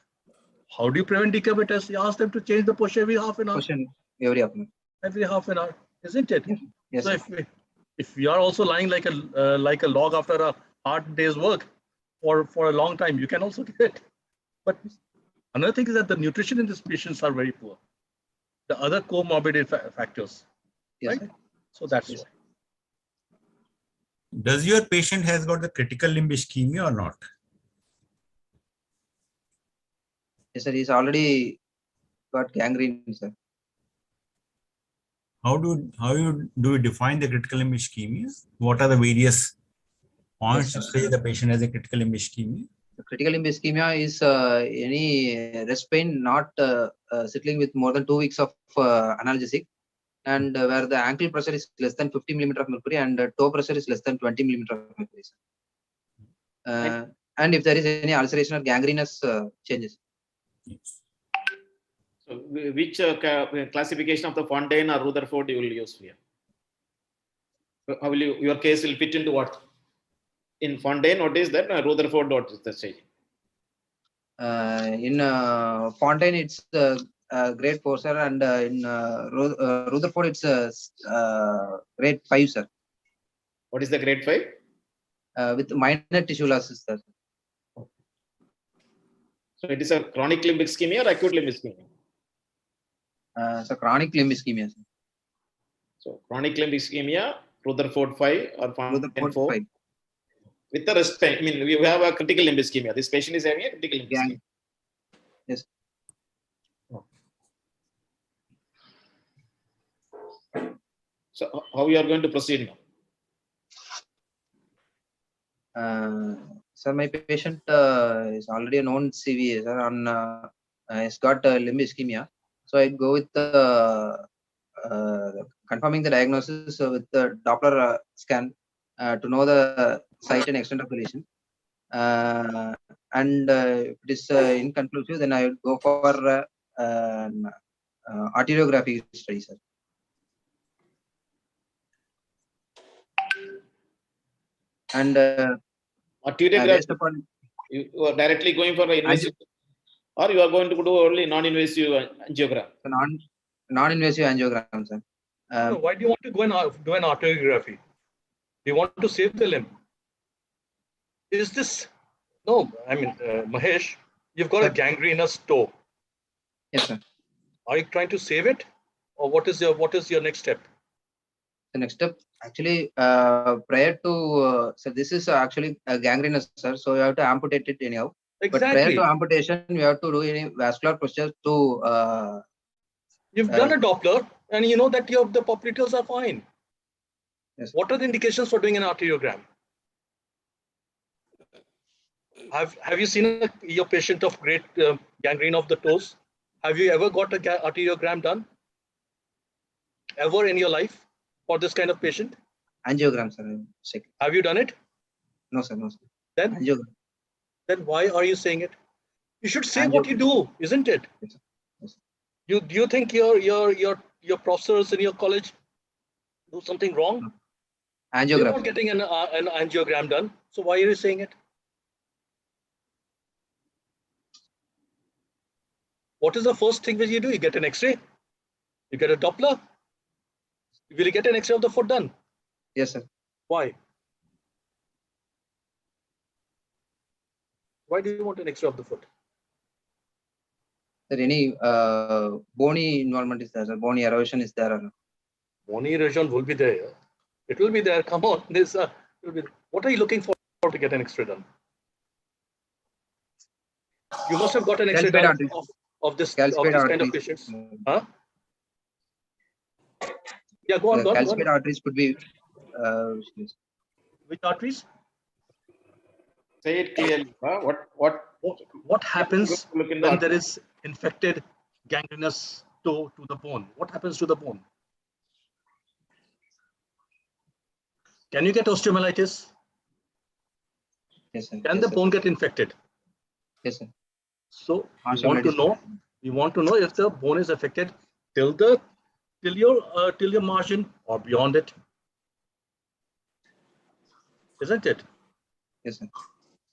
how do you prevent decubitus? You ask them to change the posture every half an hour. Question every afternoon. Every half an hour, isn't it? Yes. Yes, So sir. if we are also lying like a log after a hard day's work for a long time, you can also get it. But Another thing is that the nutrition in these patients are very poor. The other comorbid factors, Yes, right? sir. So that's Yes. why. Does your patient has got the critical limb ischemia or not? Yes, sir. He's already got gangrene, sir. How do you define the critical limb ischemia? What are the various points to Yes, say the patient has a critical limb ischemia? The critical limb ischemia is any rest pain not settling with more than 2 weeks of analgesic, and where the ankle pressure is less than 50 millimeter of mercury and toe pressure is less than 20 millimeter of mercury. And if there is any ulceration or gangrenous changes. So which classification of the Fontaine or Rutherford you will use here? How will your case will fit into what? In Fontaine, what is that? Rutherford, what is the stage? In Fontaine, it's grade 4, sir, and in Rutherford, it's grade 5, sir. What is the grade 5? With minor tissue losses, sir. So it is a chronic limb ischemia or acute limb ischemia? So chronic limb ischemia, sir. So chronic limb ischemia, Rutherford 5 or Fontaine Rutherford 4. 5. With the rest pain, I mean, we have a critical limb ischemia. This patient is having a critical limb ischemia. Yes. So how you are going to proceed now? So my patient is already a known CV, sir, on he's got limb ischemia. So I go with confirming the diagnosis with the Doppler scan to know the site and extent of the lesion. And if it is inconclusive, then I would go for arteriography study, sir. And based upon you are directly going for an invasive, or you are going to do only non-invasive angiogram? Non-invasive angiogram, sir. So why do you want to go and do an arteriography? Do you want to save the limb? Is this no? I mean, Mahesh, you've got a gangrenous toe. Yes, sir. Are you trying to save it, or what is your next step? The next step, actually, prior to so this is actually gangrenous, sir. So you have to amputate it anyhow. Exactly. But prior to amputation, we have to do any vascular procedure to. You've done a Doppler, and you know that the popliteals are fine. Yes. What are the indications for doing an arteriogram? Have you seen your patient of great gangrene of the toes? Have you ever got an arteriogram done? Ever in your life for this kind of patient? Angiogram, sir. Have you done it? No, sir. No, sir. Then angiogram. Then why are you saying it? You should say what you do, isn't it? Yes, sir. Yes, sir. Do you think your professors in your college do something wrong? No. They're Angiogram. not getting an angiogram done. So why are you saying it? What is the first thing that you do? You get an X-ray. You get a Doppler. Will you get an X-ray of the foot done? Yes, sir. Why? Why do you want an X-ray of the foot? There any bony involvement is there, sir? Bony erosion is there or no? Bony erosion will be there. It will be there. Come on. What are you looking for to get an X-ray done? You must have got an X-ray done of this kind of patients. Huh? Yeah, go on. Calcified arteries could be. Which arteries? Say it clearly. What happens when there is infected gangrenous toe to the bone? What happens to the bone? Can you get osteomyelitis? Yes, sir. Can the bone get infected? Yes, sir. So we want to know if the bone is affected till your margin or beyond it. Isn't it? Yes, sir.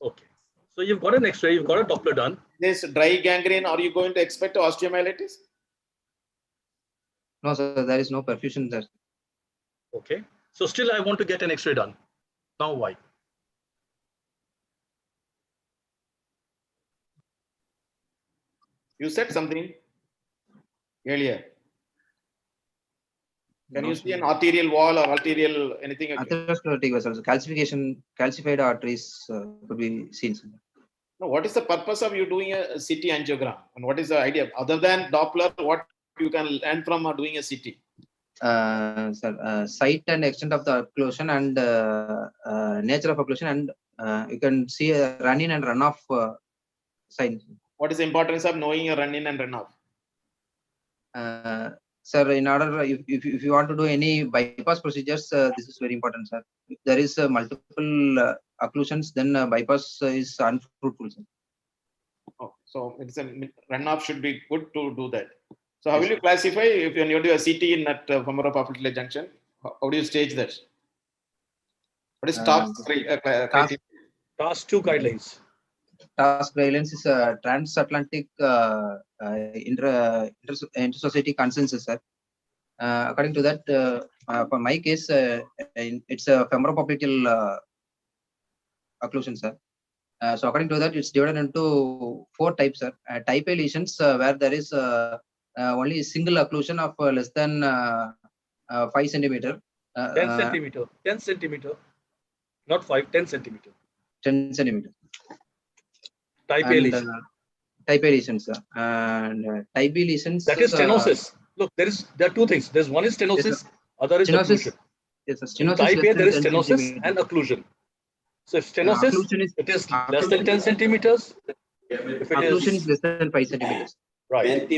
Okay. So you've got an X-ray, you've got a Doppler done. This dry gangrene, are you going to expect osteomyelitis? No, sir. There is no perfusion there. Okay. So still I want to get an X-ray done. Now why? You said something earlier. Can you see an arterial wall or arterial anything? Atherosclerotic vessels, calcified arteries could be seen. No, what is the purpose of you doing a CT angiogram? And what is the idea? Other than Doppler, what you can learn from doing a CT? Site and extent of the occlusion and nature of occlusion, and you can see a run-in and run-off sign. What is the importance of knowing a run-in and run-off? Sir, in order, if you want to do any bypass procedures, this is very important, sir. If there is multiple occlusions, then bypass is unfruitful, sir. Oh, so it's a run-off should be good to do that. So how will you classify if you do a CT in that femoral popliteal junction? How do you stage that? What is task criteria? Task 2 guidelines. Task guidelines is transatlantic inter-society consensus, sir. According to that, for my case, it's a femoral popliteal occlusion, sir. So according to that, it's divided into 4 types, sir. Type A lesions where there is only single occlusion of less than 5 centimeter. 10 centimeter. 10 centimeter. Not 5, 10 centimeter. 10 centimeter. Type A lesion. Type A lesions, sir. And type B lesions. That is stenosis. Look, there are 2 things. There's one is stenosis, yes, other is stenosis. occlusion. Yes, sir. Stenosis Type A, there is stenosis centimeter. and occlusion. So if stenosis, it is less than 10 centimeters. If it occlusion is less than 5 centimeters. Right.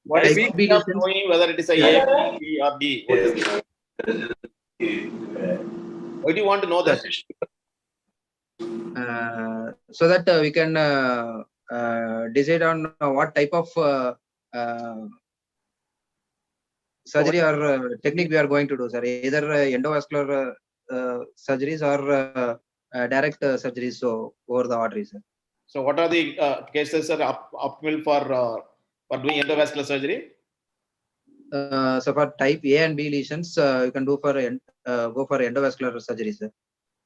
What is type B lesions, knowing whether it is a B, or D? Why do you want to know that? so that we can decide on what type of surgery or technique we are going to do, sir. Either endovascular surgeries or direct surgeries over the arteries, sir. So what are the cases that are optimal for doing endovascular surgery? So for type A and B lesions, you can do for go for endovascular surgery, sir.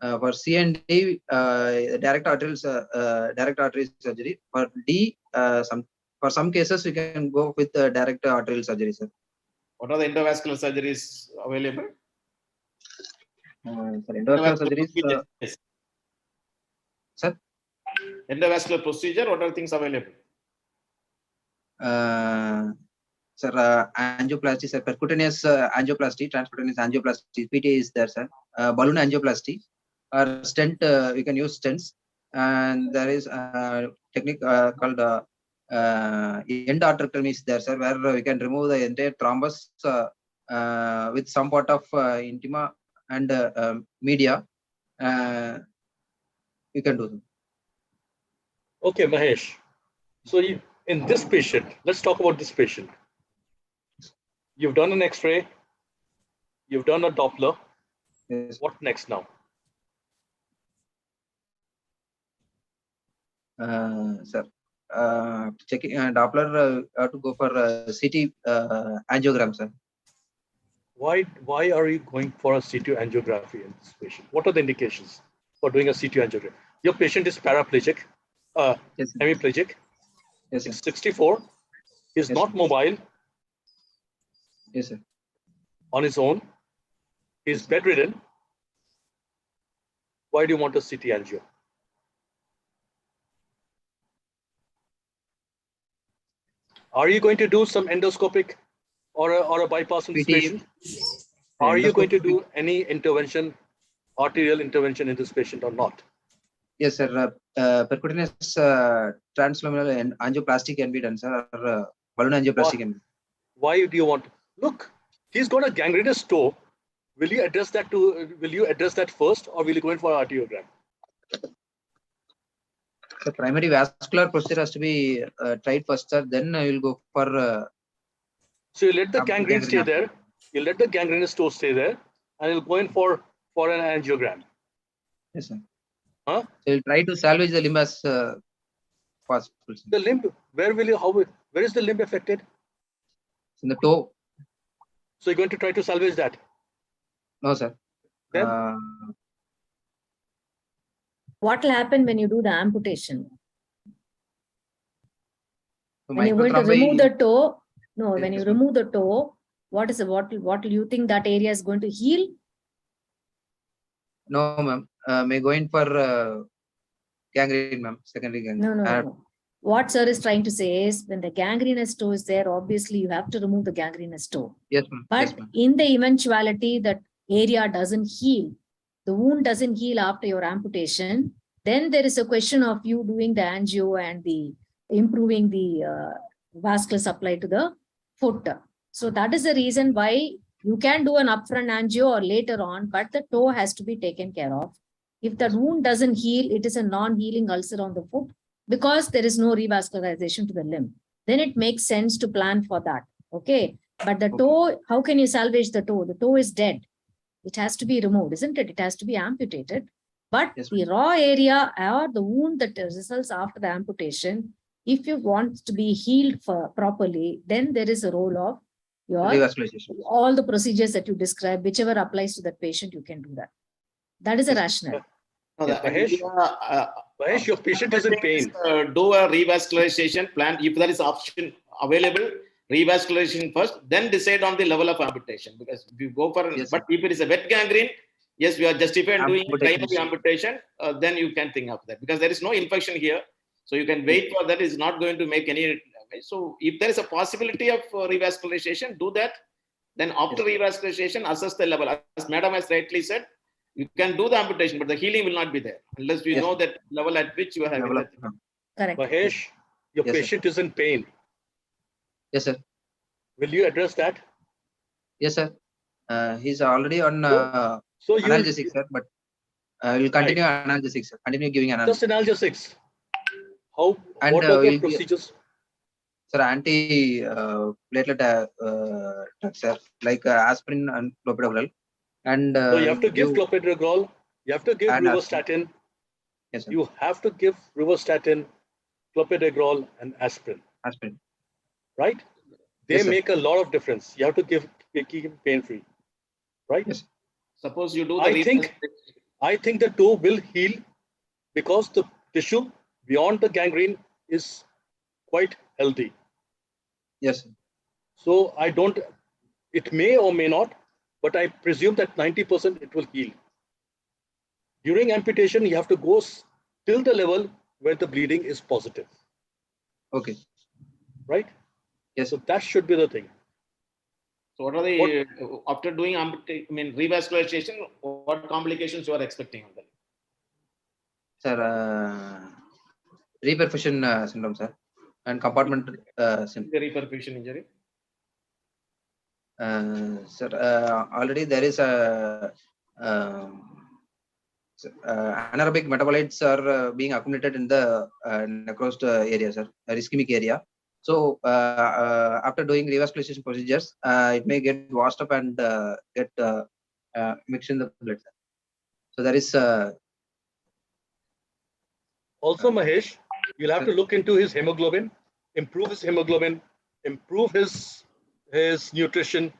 For C and D, direct artery surgery. For D, for some cases we can go with direct arterial surgery, sir. What are the endovascular surgeries available? For endovascular surgeries, sir. Endovascular procedure. What are things available? Sir, angioplasty, sir. Percutaneous angioplasty, transcutaneous angioplasty, PTA is there, sir. Balloon angioplasty or stent. We can use stents, and there is a technique called endarterectomy is there, sir, where we can remove the entire thrombus with some part of intima and media. We can do that. Okay, Mahesh. So in this patient, let's talk about this patient. You've done an X-ray. You've done a Doppler. Yes. What next now? Sir, checking Doppler, to go for CT angiogram, sir. Why are you going for a CT angiography in this patient? What are the indications for doing a CT angiogram? Your patient is paraplegic, Yes, sir. hemiplegic. Yes, sir. He's 64. He's Yes, not sir. mobile Yes, sir. on his own. He's bedridden. Why do you want a CT angio? Are you going to do some endoscopic or a bypass in this PT. patient? Are you going to Endoscopic. do any intervention, arterial intervention in this patient or not? Yes, sir. Percutaneous transluminal angioplasty can be done, sir. Or balloon angioplasty can be. Why do you want? Look, he's got a gangrenous toe. Will you address that first, or will you go in for arteriogram? The primary vascular procedure has to be tried first, sir. Then I will go for. So you let the gangrene stay there. You let the gangrenous toe stay there, and you'll go in for an angiogram. Yes, sir. Huh? So we'll try to salvage the limb as possible, sir. The limb, where is the limb affected? In the toe. So you're going to try to salvage that. No, sir. Then? what will happen when you do the amputation? So When you're going to microthrombi- remove the toe, no, when you Yes, ma'am. remove the toe, what will you think that area is going to heal? No, ma'am. May go in for gangrene, ma'am. Secondary gangrene. No. What sir is trying to say is when the gangrenous toe is there, obviously you have to remove the gangrenous toe. Yes, ma'am. But Yes, ma'am. in the eventuality that area doesn't heal, the wound doesn't heal after your amputation, then there is a question of you doing the angio and the improving the vascular supply to the foot. So that is the reason why you can do an upfront angio or later on, but the toe has to be taken care of. If the wound doesn't heal, it is a non-healing ulcer on the foot because there is no revascularization to the limb. Then it makes sense to plan for that. Okay. But the toe, how can you salvage the toe? The toe is dead. It has to be removed, isn't it? It has to be amputated. But Yes, the raw area or the wound that results after the amputation, if you want to be healed properly, then there is a role of your Revascularization. all the procedures that you describe, whichever applies to that patient, you can do that. That is a Yes. rationale. No, Yes, the Mahesh? idea, Mahesh, your patient is in pain. do a revascularization plan if there is option available. Revascularization first, then decide on the level of amputation. Because if you go for, Yes, but if it is a wet gangrene, yes, we are justified in doing Amputation. primary amputation. Then you can think of that because there is no infection here, so you can wait for that. It's not going to make any. So if there is a possibility of revascularization, do that. Then after revascularization, assess the level. As Madam has rightly said, you can do the amputation, but the healing will not be there unless you Yes. know that level at which you are having Level that. of- Correct. Mahesh, your Yes, sir. patient is in pain. Yes, sir. Will you address that? Yes, sir. He's already on So you analgesic, sir, but we'll continue analgesic, sir. Continue giving just analgesic. analgesics. How? And What are the we'll procedures? sir, anti-platelet drugs, sir, like aspirin and clopidogrel. And So you have to give clopidogrel. You have to give and rovastatin. Yes, sir. You have to give rovastatin, clopidogrel, and aspirin. Aspirin. Right? They Yes, sir. make a lot of difference. You have to keep him pain-free. Right? Yes. Suppose you do the I think the toe will heal because the tissue beyond the gangrene is quite healthy. Yes, sir. So I don't, it may or may not, but I presume that 90% it will heal. During amputation, you have to go till the level where the bleeding is positive. Okay. Right? Yes. So that should be the thing. So what are the after doing revascularization? What complications you are expecting on that? Sir, reperfusion syndrome, sir, and compartment syndrome. The reperfusion injury. Sir, already there is a anaerobic metabolites are being accumulated in the necrosed area, sir, ischemic area. So after doing revascularization procedures, it may get washed up and get mixed in the blood, sir. So there is also, Mahesh, you'll have to look into his hemoglobin, improve his hemoglobin, improve his nutrition.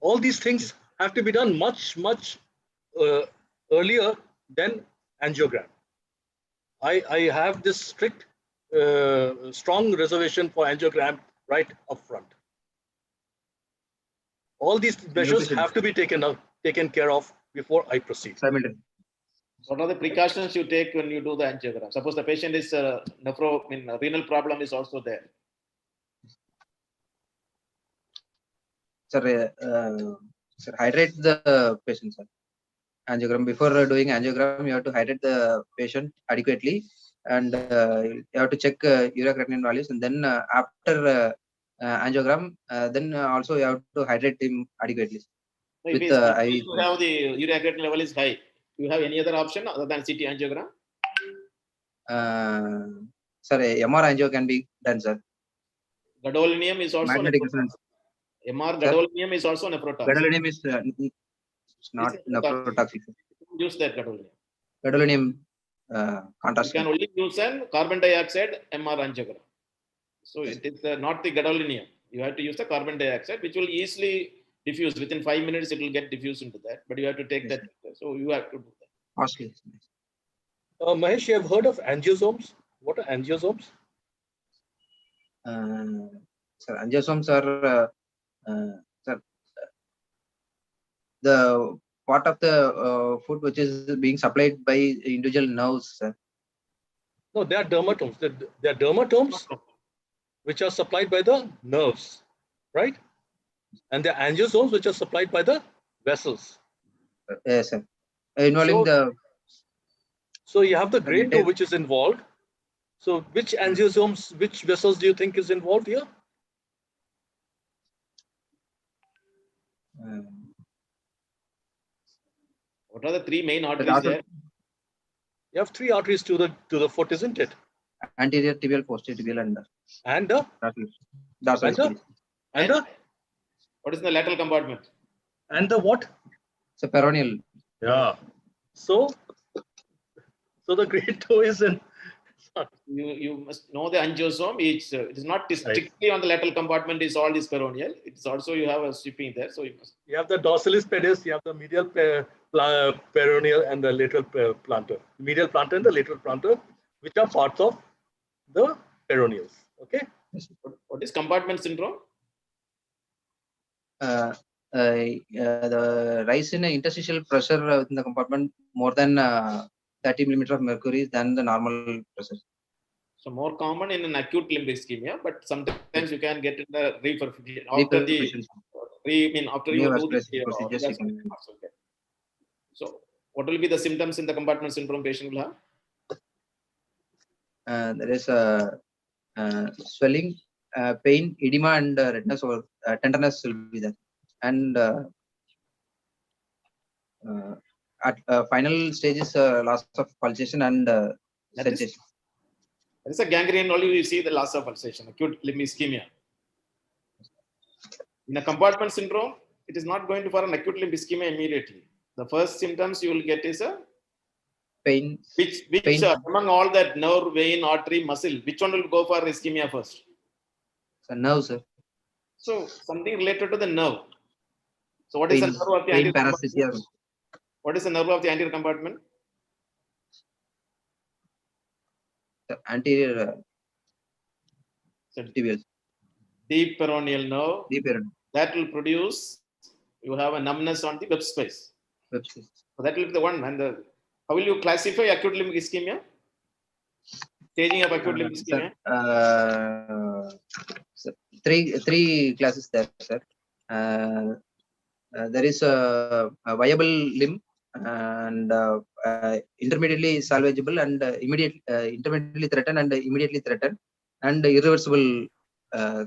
All these things have to be done much earlier than angiogram. I have this strict, strong reservation for angiogram right up front. All these measures have to be taken care of before I proceed. What are the precautions you take when you do the angiogram? Suppose the patient is renal problem is also there. Sir, sir, hydrate the patient, sir. Angiogram, before doing angiogram, you have to hydrate the patient adequately, and you have to check urea creatinine values, and then after angiogram, then also you have to hydrate him adequately. So if you have the urea creatinine level is high, you have any other option other than CT angiogram? Sir, MR angio can be done, sir. Gadolinium is also magnetic resonance. MR gadolinium is also nephrotoxic. Gadolinium is not nephrotoxic. Use that gadolinium. Gadolinium contrast. You can only use an carbon dioxide MR angiogram. So it is not the gadolinium. You have to use the carbon dioxide, which will easily diffuse. Within 5 minutes, it will get diffused into that. But you have to take that. So you have to do that. Costly. Mahesh, you have heard of angiosomes? What are angiosomes? Sir, angiosomes are sir, the part of the food which is being supplied by individual nerves, sir. No, they are dermatomes. They are dermatomes which are supplied by the nerves, right? And the angiosomes which are supplied by the vessels. Yes, sir. Involving So you have the grade 2 entire- which is involved. So which angiosomes, which vessels do you think is involved here? What are the three main arteries there? You have three arteries to the foot, isn't it? anterior tibial, posterior tibial, and And the dorsal and the Achilles. and the What is in the lateral compartment? and the what? So peroneal. Yeah. So the grade 2 is in. You must know the angiosome. It is not strictly on the lateral compartment. Is all is peroneal. It's also you have a stripping there. So you must. You have the dorsalis pedis, you have the medial peroneal and the lateral plantar. Medial plantar and the lateral plantar, which are parts of the peroneals. Okay. What is compartment syndrome? The rise in interstitial pressure in the compartment more than 30 millimeter of mercury than the normal pressure. So more common in an acute limb ischemia, but sometimes you can get in the reperfusion after after you do the procedures. So what will be the symptoms in the compartment syndrome patient will have? There is swelling, pain, edema, and redness or tenderness will be there. And at final stage is loss of pulsation and sensation. There is a gangrene only you see the loss of pulsation, acute limb ischemia. In a compartment syndrome, it is not going to for an acute limb ischemia immediately. The first symptoms you will get is a pain. Which pain. Among all that nerve, vein, artery, muscle, which one will go for ischemia first? So nerve, sir. So something related to the nerve. So what is the nerve of the anterior compartment? What is the nerve of the anterior compartment? The anterior tibial. Deep peroneal nerve. Deep peroneal. That will produce, you have a numbness on the web space. Web space. So that will be the one. And how will you classify acute limb ischemia? Staging of acute limb ischemia? Sir, three classes there, sir. There is a viable limb and intermediately salvageable and intermediately threatened and immediately threatened and irreversible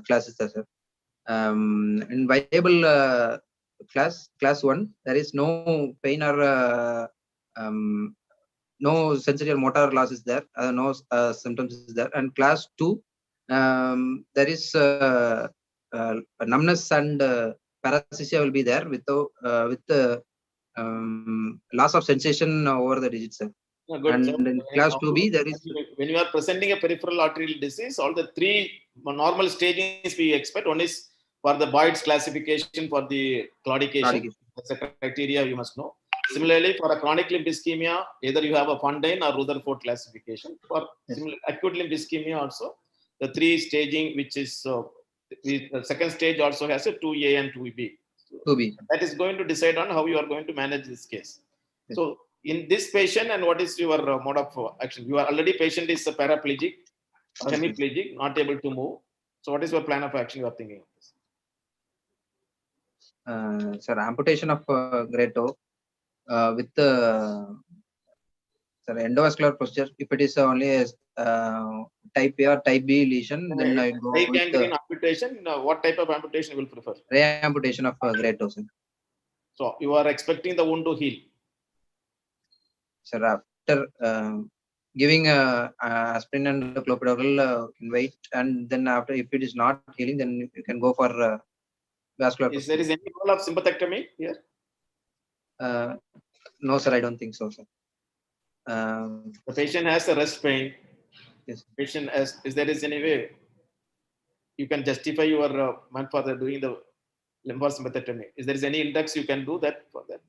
classes there, sir. In viable class 1, there is no pain or no sensory or motor loss is there, no symptoms is there. And class 2, there is numbness and paresthesia will be there with loss of sensation over the digits. No, good. And So, in class 2B, there is when you are presenting a peripheral arterial disease, all the three normal stages we expect. One is for the Boyd's classification for the claudication. That's a criteria you must know. Similarly, for a chronic limb ischemia, either you have a Fontaine or Rutherford classification. For acute limb ischemia also, the three staging, which is the second stage also has a 2A and 2B. So 2B. That is going to decide on how you are going to manage this case. Yes. So in this patient, and what is your mode of action? You are already patient is paraplegic, hemiplegic, not able to move. So what is your plan of action you are thinking of this? Sir, amputation of grade 2 with endovascular procedure. If it is only a type A or type B lesion, then I go with with amputation. What type of amputation you will prefer? Re-amputation of grade 2, sir. So you are expecting the wound to heal. Sir, after giving aspirin and clopidogrel in wait, and then after, if it is not healing, then you can go for vascular. Is there any role of sympathectomy here? No, sir, I don't think so, sir. The patient has a rest pain. Yes. Patient has. Is there any way you can justify your man for doing the lumbar sympathectomy? Is there any index you can do that for that?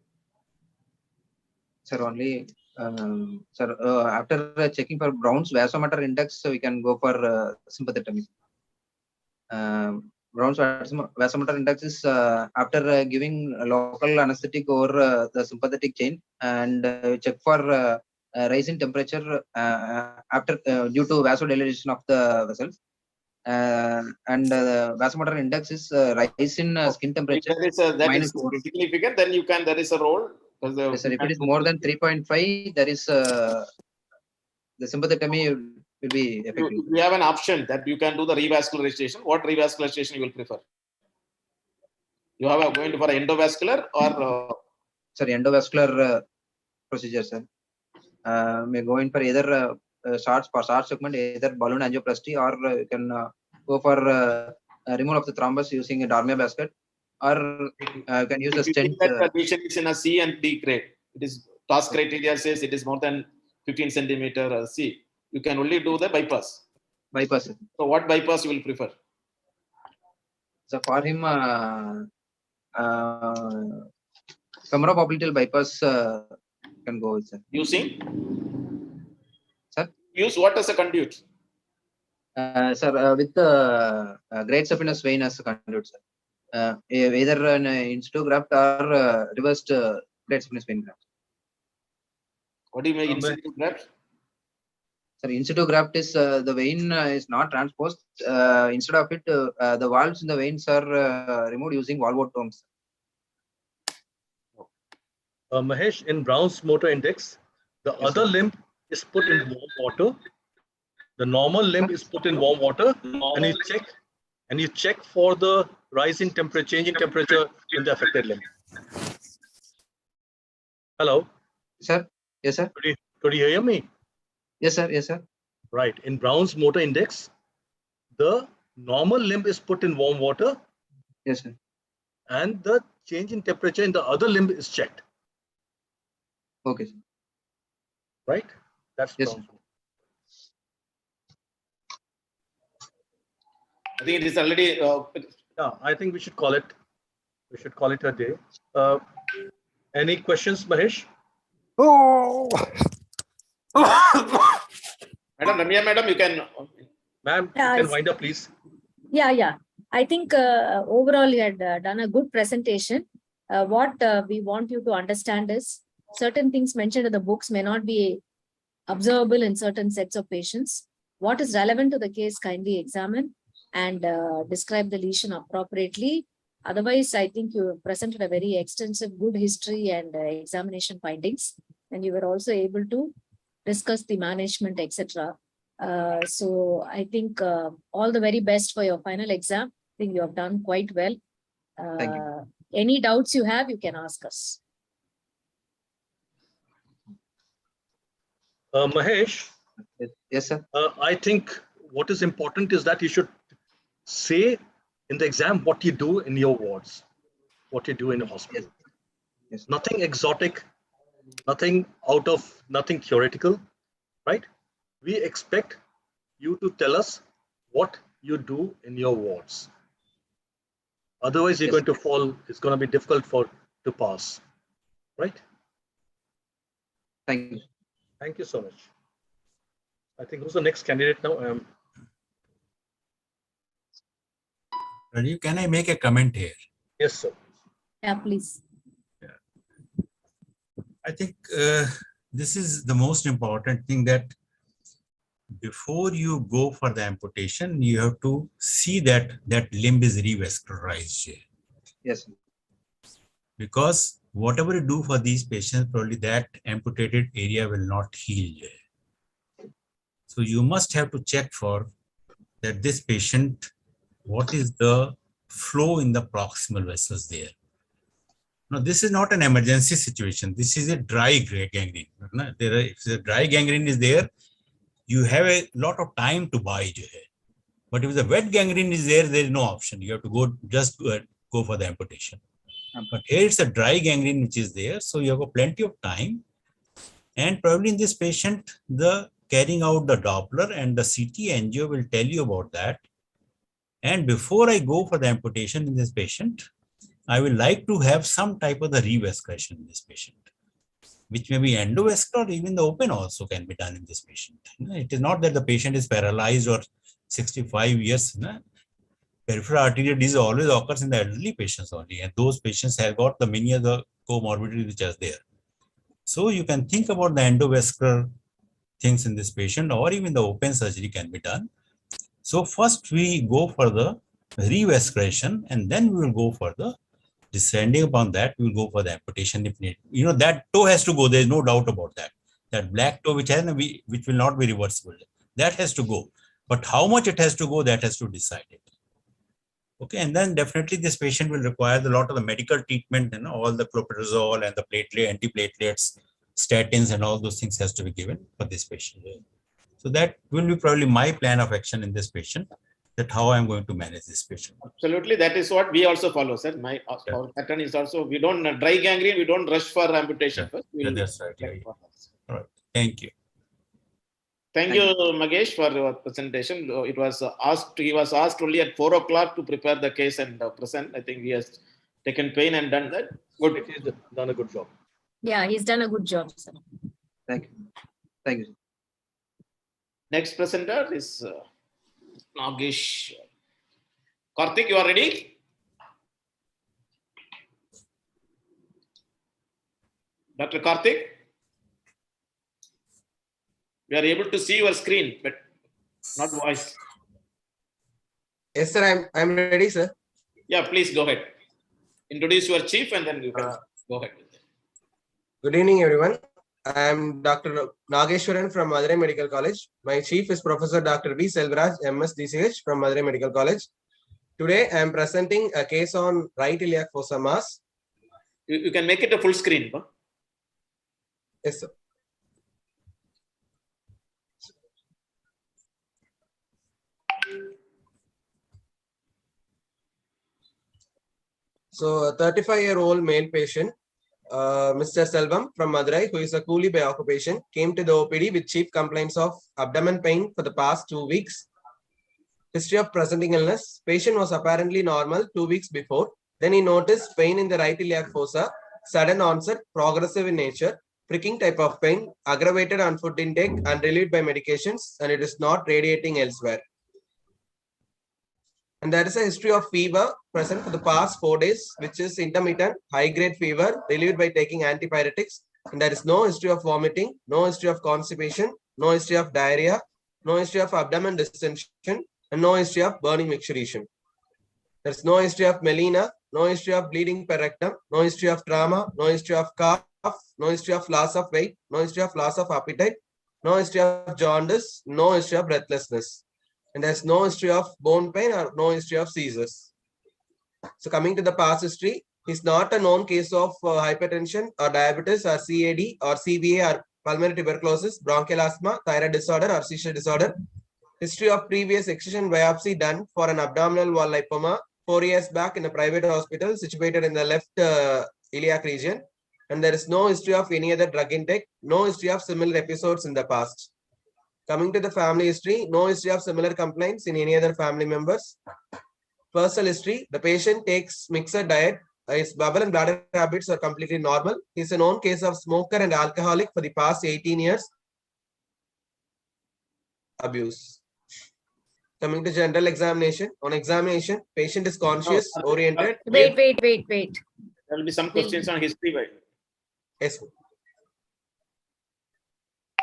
Sir, only sir, after checking for Brown's vasomotor index, we can go for sympathectomy. Brown's vasomotor index is after giving local anesthetic over the sympathetic chain and check for rise in temperature after due to vasodilation of the vessels. And vasomotor index is rise in skin temperature. That is -4. significant. Then you can. There is a role. Yes, sir. If it is more than 3.5, there is the sympathectomy will be effective. You have an option that you can do the revascularization. What revascularization you will prefer? You have going for endovascular or? Sorry, endovascular procedure, sir. May go in for either short segment, either balloon angioplasty, or you can go for removal of the thrombus using a Darmia basket, or you can use a stent. The lesion is in a C and D grade. It is task criteria says it is more than 15 centimeter C. You can only do the bypass. Bypass. So what bypass you will prefer? So for him, femoropopliteal bypass can go with, sir. Using? Sir? Use what as a conduit? Sir, with the great saphenous vein as a conduit, sir. Either an in situ graft or reversed great saphenous vein graft. What do you mean in situ graft? Sir, in situ graft is the vein is not transposed. Instead of it, the valves in the veins are removed using valvotomes. Mahesh, in Brown's motor index, the other limb is put in warm water. The normal limb is put in warm water, and you check for the rise in temperature, change in temperature in the affected limb. Hello. Sir. Yes, sir. Could you hear me? Yes, sir. Yes, sir. Right. In Brown's motor index, the normal limb is put in warm water. Yes, sir. And the change in temperature in the other limb is checked. Okay, sir. Right? That's yes, Brown's. I think it is already. Yeah, I think we should call it. We should call it a day. Any questions, Mahesh? Oh. Madam, Ramya, madam, you can. Ma'am, you can wind up, please. Yeah. I think overall you had done a good presentation. What we want you to understand is certain things mentioned in the books may not be observable in certain sets of patients. What is relevant to the case, kindly examine and describe the lesion appropriately. Otherwise, I think you presented a very extensive, good history and examination findings, and you were also able to discuss the management, etc. So I think all the very best for your final exam. I think you have done quite well. Thank you. Any doubts you have, you can ask us. Mahesh. Yes, sir. I think what is important is that you should say in the exam what you do in your wards, what you do in the hospital. Yes. Nothing exotic, nothing theoretical, right? We expect you to tell us what you do in your wards. Otherwise, you're going to fall. It's going to be difficult to pass, right? Thank you. Thank you so much. I think who's the next candidate now? Rajiv, can I make a comment here? Yes, sir. Yeah, please. Yeah. I think this is the most important thing, that before you go for the amputation, you have to see that that limb is revascularized. Yes, sir. Because whatever you do for these patients, probably that amputated area will not heal. So you must have to check for that this patient, what is the flow in the proximal vessels there. Now, this is not an emergency situation. This is a dry gangrene. If the dry gangrene is there, you have a lot of time to buy. But if the wet gangrene is there, there is no option. You have to go for the amputation. But here it's a dry gangrene which is there. So you have plenty of time. And probably in this patient, the carrying out the Doppler and the CT angio will tell you about that. And before I go for the amputation in this patient, I will like to have some type of the revascularization in this patient. which may be endovascular, or even the open also can be done in this patient. It is not that the patient is paralyzed or 65 years. Peripheral arterial disease always occurs in the elderly patients only, and those patients have got the many other comorbidities which are there. So you can think about the endovascular things in this patient, or even the open surgery can be done. So first we go for the revascularization, and then we will go for the descending upon that, we will go for the amputation if needed. That toe has to go. There is no doubt about that. That black toe which will not be reversible, that has to go. But how much it has to go, that has to decide it. Okay, and then definitely this patient will require a lot of the medical treatment, all the clopidogrel and the antiplatelets, statins, and all those things has to be given for this patient. So that will be probably my plan of action in this patient, that how I'm going to manage this patient. Absolutely, that is what we also follow, sir. Our pattern is also, we don't dry gangrene, we don't rush for amputation first. That's right. All right. Thank you. Thank you, Magesh, for your presentation. It was asked. He was asked only at 4 o'clock to prepare the case and present. I think he has taken pain and done that. Good. He's done a good job. Yeah, he's done a good job, sir. Thank you. Thank you. Next presenter is Nagesh. Karthik, you are ready? Dr. Karthik? We are able to see your screen, but not voice. Yes, sir. I'm ready, sir. Yeah, please go ahead. Introduce your chief and then you can go ahead. Good evening, everyone. I'm Dr. Nageshwaran from Madurai Medical College. My chief is Professor Dr. B. Selvaraj, MS DCH from Madurai Medical College. Today, I'm presenting a case on right iliac fossa mass. You can make it a full screen. Huh? Yes, sir. So, a 35-year-old male patient, Mr. Selvam from Madurai, who is a coolie by occupation, came to the OPD with chief complaints of abdomen pain for the past 2 weeks. History of presenting illness. Patient was apparently normal 2 weeks before. Then he noticed pain in the right iliac fossa, sudden onset, progressive in nature, pricking type of pain, aggravated on food intake and relieved by medications, and it is not radiating elsewhere. And there is a history of fever present for the past 4 days, which is intermittent, high-grade fever, relieved by taking antipyretics. And there is no history of vomiting, no history of constipation, no history of diarrhea, no history of abdomen distension, and no history of burning micturition. There is no history of melena, no history of bleeding per rectum, no history of trauma, no history of cough, no history of loss of weight, no history of loss of appetite, no history of jaundice, no history of breathlessness. And there's no history of bone pain or no history of seizures. So coming to the past history, he's not a known case of hypertension or diabetes or CAD or CVA or pulmonary tuberculosis, bronchial asthma, thyroid disorder or seizure disorder. History of previous excision biopsy done for an abdominal wall lipoma 4 years back in a private hospital situated in the left iliac region. And there is no history of any other drug intake, no history of similar episodes in the past. Coming to the family history, no history of similar complaints in any other family members. Personal history, the patient takes mixed diet. His bowel and bladder habits are completely normal. He's a known case of smoker and alcoholic for the past 18 years. Abuse. Coming to general examination. On examination, patient is conscious, oriented. Wait. There will be some questions on history. Yes.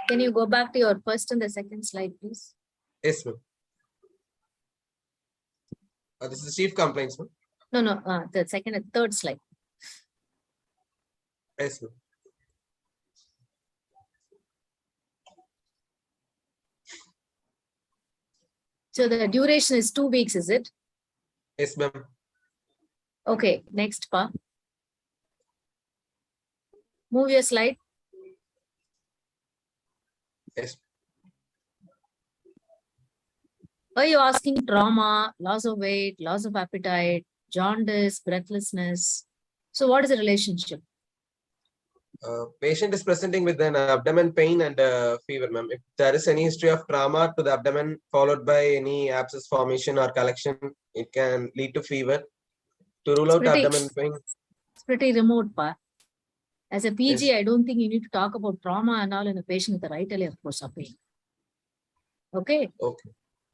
Can you go back to your first and the second slide, please? Yes, ma'am. This is chief complaints, ma'am. No, the second and third slide. Yes, ma'am. So the duration is 2 weeks, is it? Yes, ma'am. Okay, next part. Move your slide. Yes. Are you asking trauma, loss of weight, loss of appetite, jaundice, breathlessness? So what is the relationship? Patient is presenting with an abdomen pain and fever, ma'am. If there is any history of trauma to the abdomen followed by any abscess formation or collection, it can lead to fever. To rule out abdomen pain. It's pretty remote, pa. As a PG, I don't think you need to talk about trauma and all in a patient with the right iliac fossa pain. Okay. Okay.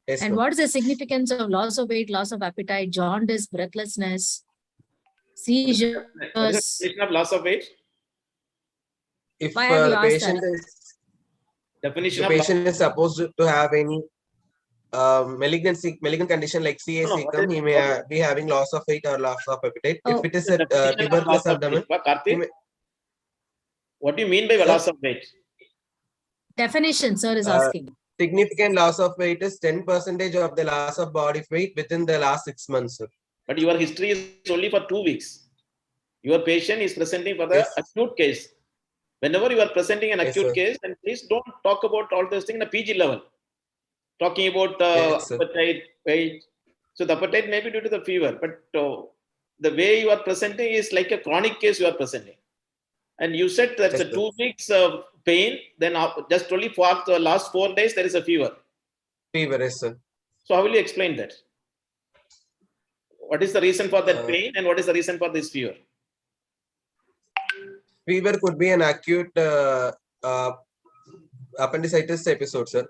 Yes, And ma'am. what is the significance of loss of weight, loss of appetite, jaundice, breathlessness, seizures? What is the definition of loss of weight? If Why have you the asked patient that? is Definition the of loss. patient is supposed to have any malignant condition like No, no, CAC what come, is- he may be having loss of weight or loss of appetite. Oh. If it is The a definition of tuberculous loss of abdomen, weight. he Karthik, may, what do you mean by Sir? loss of weight? Definition, sir is Uh, asking. significant loss of weight is 10% of the loss of body weight within the last 6 months, sir. But your history is only for 2 weeks. Your patient is presenting for the Yes. acute case. Whenever you are presenting an Yes, acute sir. case, then please don't talk about all those things in a PG level. Talking about Yes, sir. appetite, weight. So the appetite may be due to the fever, but the way you are presenting is like a chronic case you are presenting. And you said that's Yes, a sir. 2 weeks of pain, then just only for the last 4 days there is a fever. Fever, yes, sir. So how will you explain that? What is the reason for that Uh, pain and what is the reason for this fever? Fever could be an acute appendicitis episode, sir.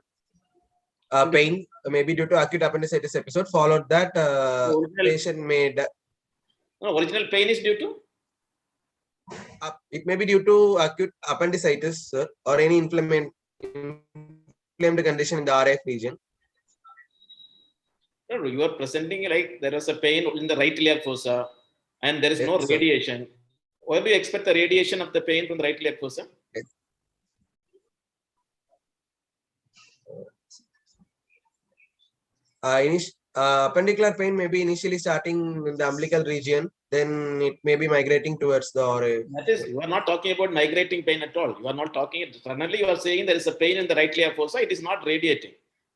Pain maybe due to acute appendicitis episode. Followed that, Original- patient may No, original pain is due to? it may be due to acute appendicitis, sir, or any inflamed condition in the RF region. No, no, you are presenting like there is a pain in the right iliac fossa and there is no Yes, sir. radiation. Why do you expect the radiation of the pain from the right iliac fossa? Appendicular pain may be initially starting in the umbilical region, then it may be migrating towards the That is, you are not talking about migrating pain at all. You are not talking, suddenly you are saying there is a pain in the right iliac fossa, it is not radiating.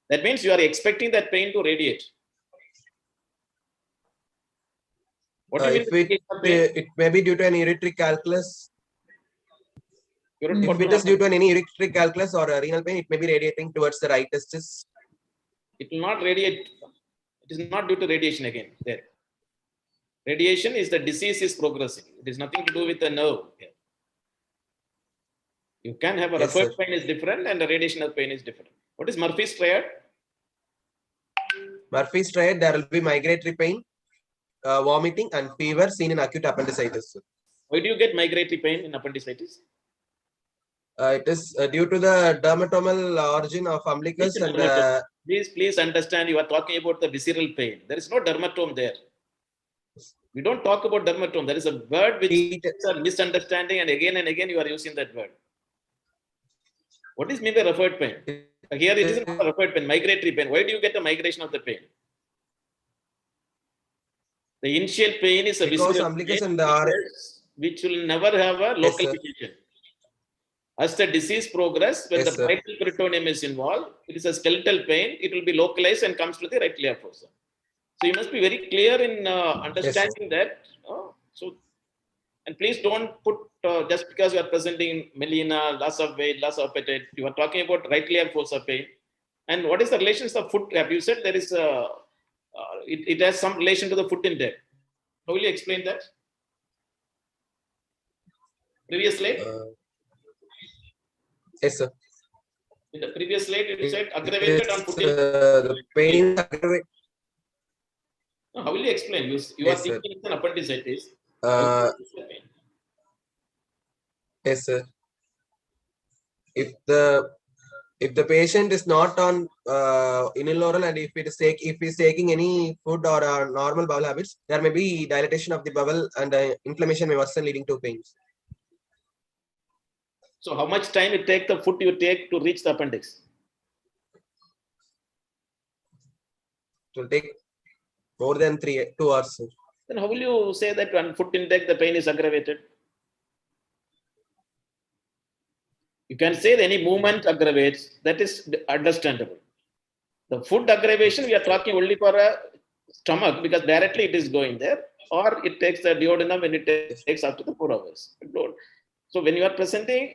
That means you are expecting that pain to radiate. What do you mean if by radiation of pain? it may be due to an ureteric calculus. What If it will is due to happen? an ureteric calculus or a renal pain, it may be radiating towards the right testis. It will not radiate. It is not due to radiation again there. Radiation is the disease is progressing. It is nothing to do with the nerve. You can have a Yes, referred sir. pain is different and the radiation of pain is different. What is Murphy's triad? Murphy's triad, there will be migratory pain, vomiting, and fever seen in acute appendicitis, sir. Why do you get migratory pain in appendicitis? It is due to the dermatomal origin of umbilicus and Please understand, you are talking about the visceral pain. There is no dermatome there. We don't talk about dermatome. There is a word which is a misunderstanding, and again you are using that word. What is mean by referred pain? Here it is not a referred pain, migratory pain. Why do you get the migration of the pain? The initial pain is a because visceral umbilicus pain, and the which will never have a Yes, local sir. location. As the disease progresses, when Yes, the sir. vital peritoneum is involved, it is a skeletal pain. It will be localized and comes to the right iliac fossa. So you must be very clear in understanding that. And please don't put just because you are presenting melena, loss of weight, loss of appetite. You are talking about right iliac fossa pain. And what is the relations of foot? Have you said there is a it has some relation to the foot intake? How will you explain that? Previous slide. Yes, sir. In the previous slide, it said aggravated on foot intake. The pain aggravated. No, how will you explain? You Yes, are sir. thinking it's an appendicitis. Yes, sir. If the patient is not on unilateral and if he is taking any food or normal bowel habits, there may be dilatation of the bowel and inflammation may worsen leading to pains. So how much time it take the foot you take to reach the appendix? It will take more than 2 hours, sir. Then how will you say that on foot intake the pain is aggravated? You can say that any movement aggravates, that is understandable. The foot aggravation, we are talking only for a stomach because directly it is going there, or it takes the duodenum when it takes up to the 4 hours. So when you are presenting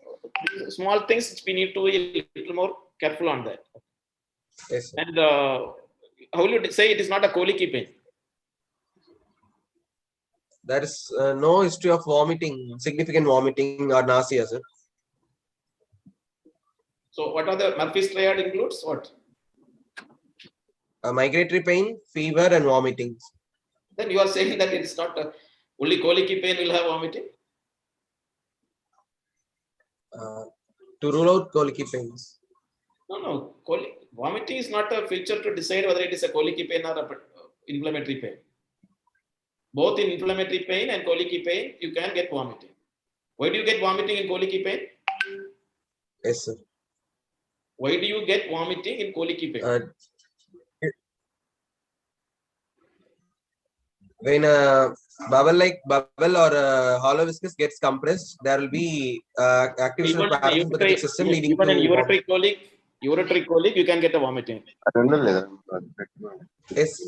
small things, we need to be a little more careful on that. Yes, sir. And how will you say it is not a colicky pain? There is no history of vomiting, significant vomiting or nausea, sir. So what are the Murphy's triad includes what? Migratory pain, fever, and vomiting. Then you are saying that it's not only colicky pain will have vomiting? To rule out colicky pains. No. Vomiting is not a feature to decide whether it is a colicky pain or a inflammatory pain. Both in inflammatory pain and colicky pain, you can get vomiting. Why do you get vomiting in colicky pain? Yes, sir. Why do you get vomiting in colicky pain? When a bubble or a hollow viscous gets compressed, there will be activation of parasympathetic system leading even to in uretary colic, you can get a vomiting. Yes,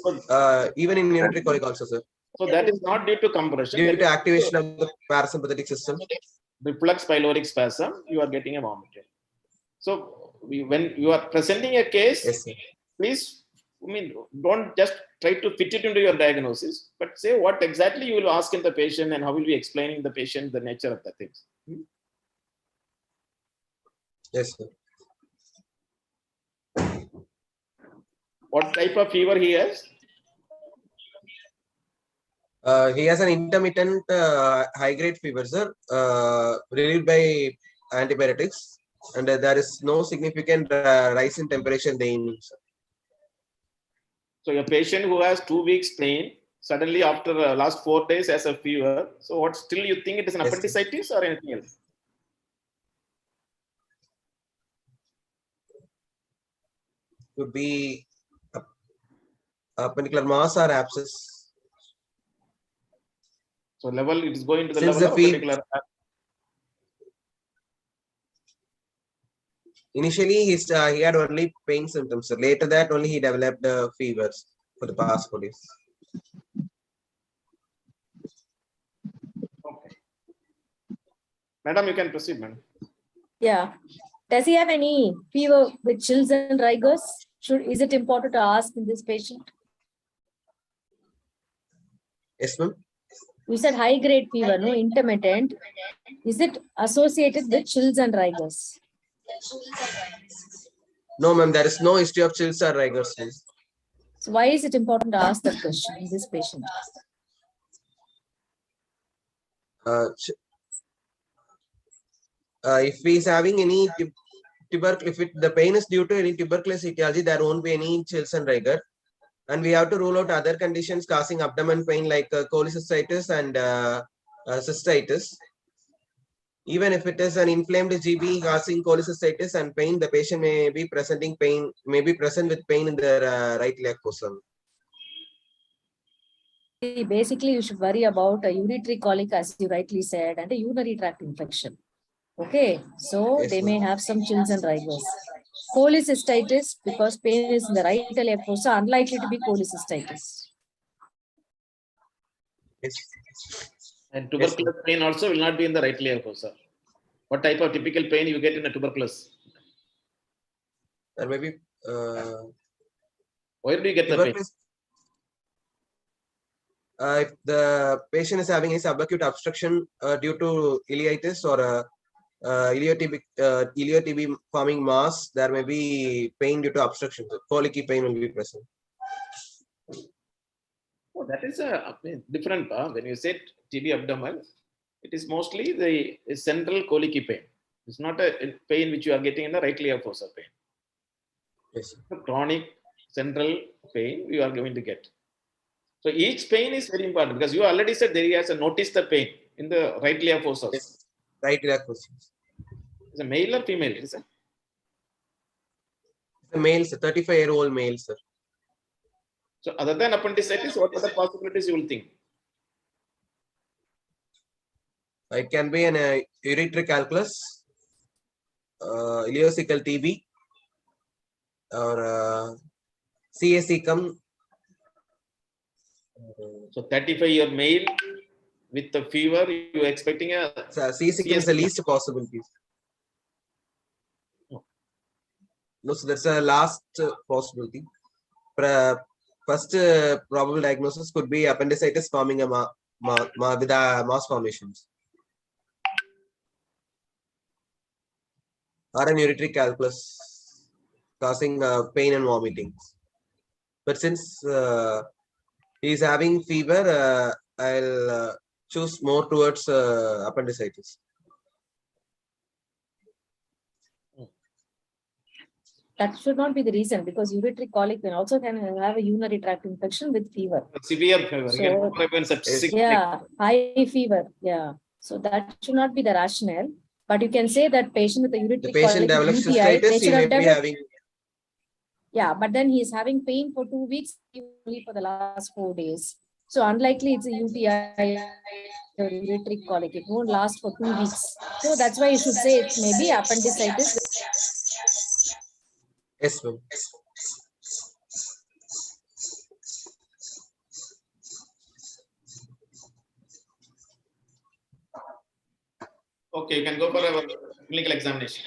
even in uretary colic also, sir. So that is not due to compression. Due to activation of the parasympathetic system. Reflux pyloric spasm, you are getting a vomiting. So when you are presenting a case, yes, please, don't just try to fit it into your diagnosis, but say what exactly you will ask in the patient and how will you be explaining the patient the nature of the things. Yes, sir. What type of fever he has? He has an intermittent high-grade fever, sir, relieved by antibiotics, and there is no significant rise in temperature in the evening, sir. So a patient who has 2 weeks pain, suddenly after last 4 days has a fever. So what still you think it is an appendicitis or anything else? Could be appendicular mass or abscess. So level, it is going to the Since level of the particular. Initially, he had only pain symptoms. So later that only he developed fevers for the past 4 days. Okay. Madam, you can proceed, madam. Yeah. Does he have any fever with chills and rigors? Is it important to ask in this patient? Yes, ma'am. You said high grade fever, no, intermittent. Is it associated with chills and rigors? No, ma'am, there is no history of chills or rigors. So why is it important to ask that question in this patient? If he is having any tuberculosis, if the pain is due to any tuberculosis etiology, there won't be any chills and rigor. And we have to rule out other conditions causing abdomen pain like cholecystitis and cystitis. Even if it is an inflamed GB causing cholecystitis and pain, the patient may be present with pain in the right iliac fossa. Basically, you should worry about a urinary colic, as you rightly said, and a urinary tract infection. Okay, so yes, they may have some chills and rigors. Cholecystitis, because pain is in the right iliac fossa, unlikely to be cholecystitis. Yes. And tuberculosis pain also will not be in the right iliac fossa. What type of typical pain you get in a tuberculosis? Or maybe. Where do you get the pain? If the patient is having a subacute obstruction due to ileitis or ilio-TB forming mass, there may be pain due to obstruction. So colicky pain will be present. Oh, that is a different. When you say TB abdomen, it is mostly the central colicky pain. It's not a pain which you are getting in the right iliac fossa pain. Yes. Chronic central pain you are going to get. So each pain is very important because you already said there has a notice the pain in the right iliac fossa. Yes. Right iliac fossa. Is a male or female? Is it? It's a male, sir, 35-year-old male, sir. So other than appendicitis, what other possibilities you will think? It can be an ureteric calculus, ileocecal TB, or CAC-cum. So 35-year male with the fever, you are expecting a CAC-cum is the least possibility. No, so that's a last possibility. First probable diagnosis could be appendicitis forming a with mass formations. Or an urinary calculus causing pain and vomiting. But since he is having fever, I'll choose more towards appendicitis. That should not be the reason, because urinary colic can also have a urinary tract infection with fever. Severe fever. So, You can even septic. yeah, high fever. Yeah. So that should not be the rationale. But you can say that patient with a urinary The patient colic develops UTI, cystitis, they he should may have be developed. having. Yeah, but then he is having pain for 2 weeks, only for the last 4 days. So unlikely it's a UTI or urinary colic. It won't last for 2 weeks. So that's why you should say it may be appendicitis. Yes, ma'am. Okay, you can go for a clinical examination.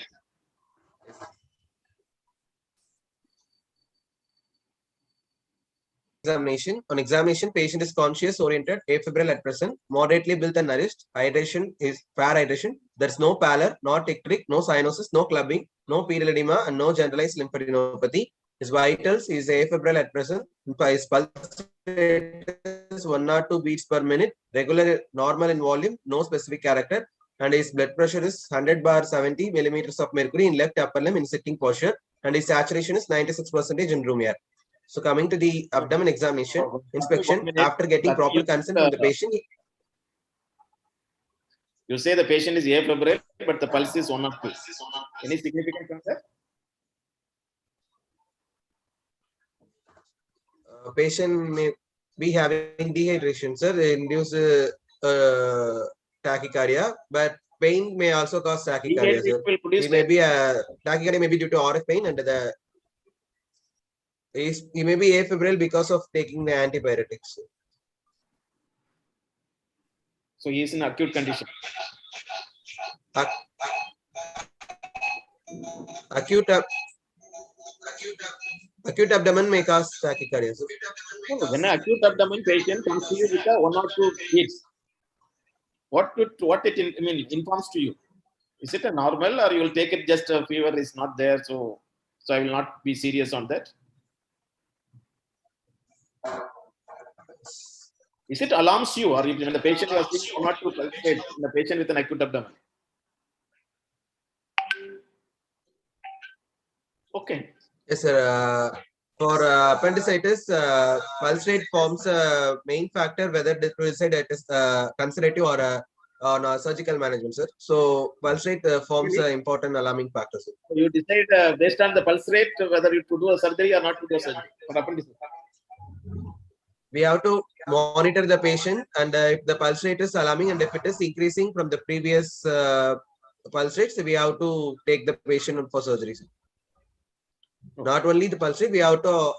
Examination. On examination, patient is conscious, oriented, afebrile at present, moderately built and nourished. Hydration is fair hydration. There's no pallor, no icteric, no cyanosis, no clubbing, no pedal edema, and no generalized lymphadenopathy. His vitals is afebrile at present. His pulse rate is 1 or 2 beats per minute, regular, normal in volume, no specific character. And his blood pressure is 100/70 millimeters of mercury in left upper limb in sitting posture. And his saturation is 96% in room air. So coming to the abdomen examination, inspection, after getting proper consent from the patient. You say the patient is afebrile, but the pulse is 1 or 2. Any significance on that? Patient may be having dehydration, sir, induce tachycardia, but pain may also cause tachycardia, sir. He may be tachycardia may be due to RF pain, and he may be afebrile because of taking the antipyretics. So he is in acute condition. Acute abdomen may cause tachycardia. Sir. When an acute abdomen patient comes to you with a 1 or 2 beats, what it informs to you? Is it a normal, or you will take it just a fever is not there, so I will not be serious on that? Is it alarms you, or when the patient you are seeing 1 or 2 pulse rate in the patient with an acute abdomen? Okay. Yes, sir. For appendicitis, pulse rate forms a main factor whether the suicide is conservative or on surgical management, sir. So pulse rate forms an important alarming factor, sir. So you decide based on the pulse rate whether you to do a surgery or not to do a surgery for appendicitis. We have to monitor the patient, and if the pulse rate is alarming and if it is increasing from the previous pulse rates, we have to take the patient for surgery, sir. Not only the pulse rate, we have to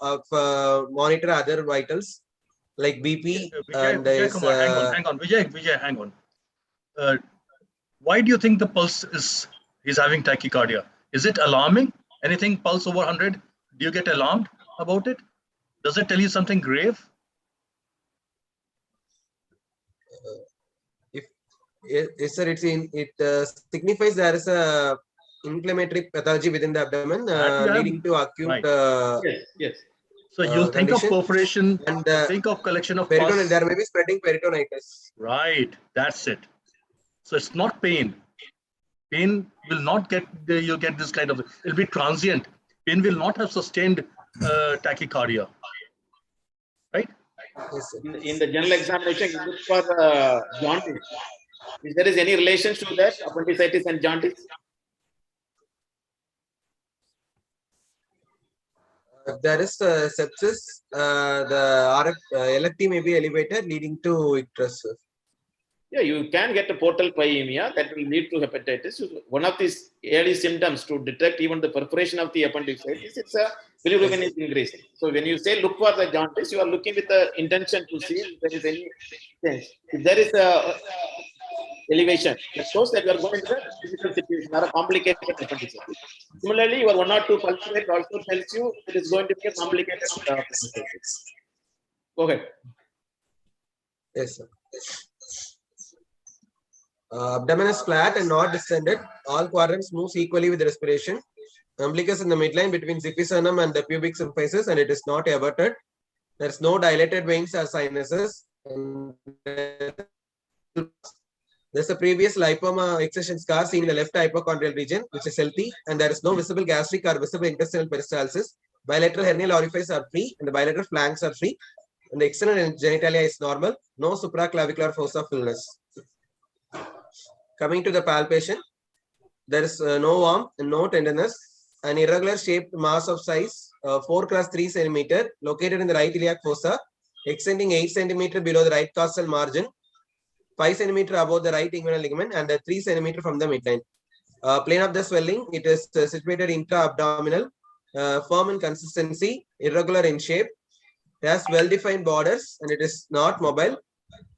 monitor other vitals like BP. Vijay, come on, hang on. Vijay, hang on. Why do you think the pulse is having tachycardia? Is it alarming? Anything pulse over 100? Do you get alarmed about it? Does it tell you something grave? Yes, sir. It signifies there is a inflammatory pathology within the abdomen leading to acute. Yes. So you think of perforation and think of collection of peritonitis. There may be spreading peritonitis. Right, that's it. So it's not pain. Pain will not get you get this kind of. It'll be transient. Pain will not have sustained tachycardia. Right. Yes, sir. In the general examination, you look for jaundice. If there is any relation to that, appendicitis and jaundice? If there is sepsis, the LFT may be elevated, leading to icterus. Yeah, you can get a portal pyemia that will lead to hepatitis. One of these early symptoms to detect even the perforation of the appendicitis, it's a bilirubin is increasing. So when you say look for the jaundice, you are looking with the intention to see if there is any change. If there is a elevation, it shows that you are going into a difficult situation or a complicated appendicitis. Similarly, your 1 or 2 pulse rate also tells you it is going to be a complicated appendicitis. Go ahead. Yes, sir. Abdomen is flat and not distended. All quadrants moves equally with respiration. Umbilicus in the midline between epicernum and the pubic symphysis, and it is not everted. There's no dilated veins or sinuses. There's a previous lipoma excision scar seen in the left hypochondrial region, which is healthy, and there is no visible gastric or visible intestinal peristalsis. Bilateral hernial orifices are free, and the bilateral flanks are free, and the external genitalia is normal. No supraclavicular fossa fullness. Coming to the palpation, there is no warmth and no tenderness. An irregular shaped mass of size 4 × 3 cm located in the right iliac fossa, extending 8 cm below the right costal margin, 5 cm above the right inguinal ligament, and 3 cm from the midline. Plane of the swelling, it is situated intra-abdominal, firm in consistency, irregular in shape. It has well-defined borders and it is not mobile.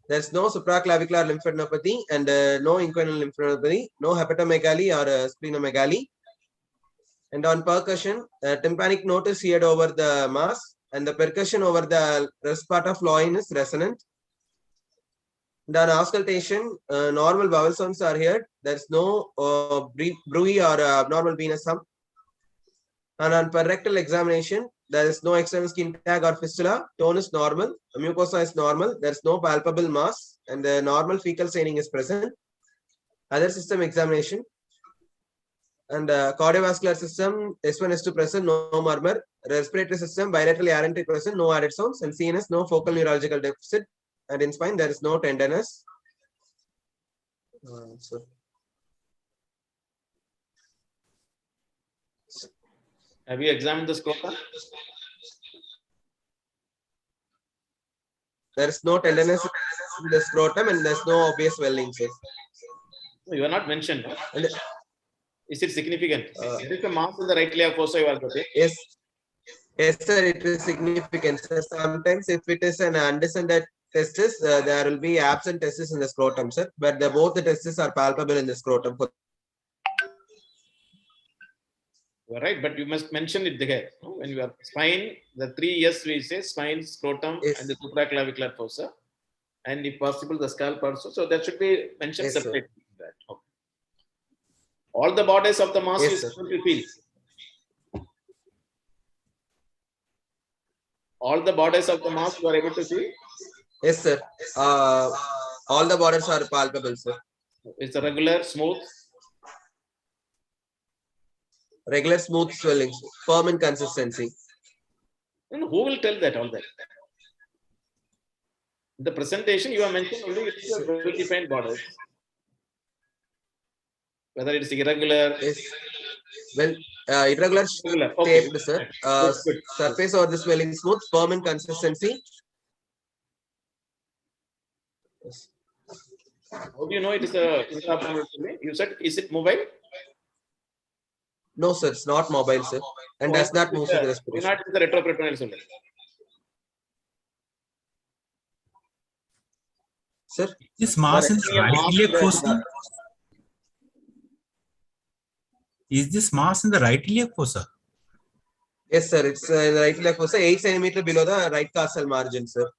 There's no supraclavicular lymphadenopathy and no inguinal lymphadenopathy, no hepatomegaly or splenomegaly. And on percussion, tympanic note is heard over the mass, and the percussion over the rest part of loin is resonant. And on auscultation, normal vowel sounds are heard. There's no bruit or abnormal venous hum. And on perrectal examination, there is no external skin tag or fistula. Tone is normal. The mucosa is normal. There's no palpable mass, and the normal fecal staining is present. Other system examination. And cardiovascular system, S1, S2 present, no murmur. Respiratory system, bilateral aortic present, no added sounds. And CNS, no focal neurological deficit. And in spine, there is no tenderness. Have you examined the scrotum? There is no tenderness in the scrotum and there's no obvious swelling. You are not mentioned. No? Is it significant? Is it a mass in the right iliac fossa you are getting? Yes. Yes, sir, it is significant. Sir. Sometimes if it is an undescended testis, there will be absent testis in the scrotum, sir. But both the testis are palpable in the scrotum. You are right, but you must mention it there. When you are spine, the 3 Yes we say spine, scrotum, yes, and the supraclavicular fossa, and if possible the scalp also. So that should be mentioned, yes, separately. That. Okay. All the borders of the mass, yes, is able to feel. All the borders of the mass you are able to see? Yes, sir. All the borders are palpable, sir. It's a regular, smooth? Regular, smooth swelling, firm in consistency. And who will tell that, all that? In the presentation, you have mentioned only it's a well-defined borders. Whether it's irregular? Yes. Well, irregular shaped, okay, sir. Good. Surface or the swelling smooth, firm in consistency. Yes. How do you know it is a intraabdominal? You said, is it mobile? No, sir. It's not mobile, sir, and does not move with respiration. Not the retroperitoneal. Sir, this mass in the right iliac fossa. Is this mass in the right iliac fossa? Yes, sir. It's in the right iliac fossa, 8 cm below the right costal margin, sir.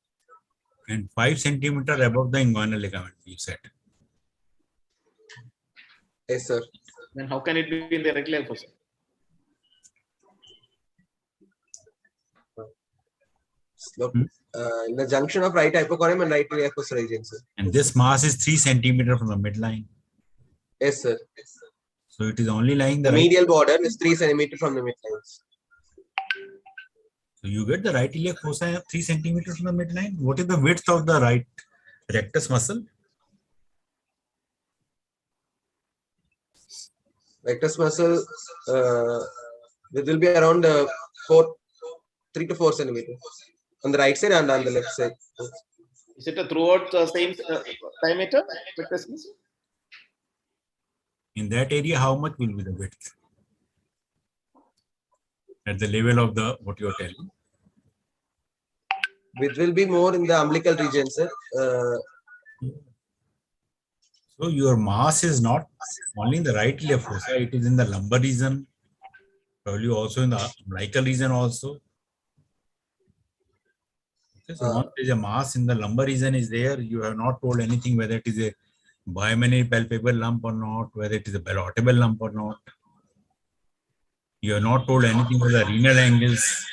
And 5 cm above the inguinal ligament, you said. Yes, sir. Then how can it be in the right iliac fossa? Look, in the junction of right hypochondrium and right iliac fossa region, sir. And this mass is 3 cm from the midline. Yes, sir. So it is only lying the medial border is 3 cm from the midline. So you get the right iliac fossa 3 cm from the midline. What is the width of the right rectus muscle? Rectus muscle, it will be around 3 to 4 centimeters on the right side and on the left side. Is it a throughout the same diameter? In that area, how much will be the width? At the level of the what you are telling? Width will be more in the umbilical region, sir. So your mass is not only in the right iliac fossa, it is in the lumbar region, probably also in the umbilical region also. Okay, so once there is a mass in the lumbar region is there, you have not told anything whether it is a bimanually palpable lump or not, whether it is a palpable lump or not. You have not told anything about the renal angles.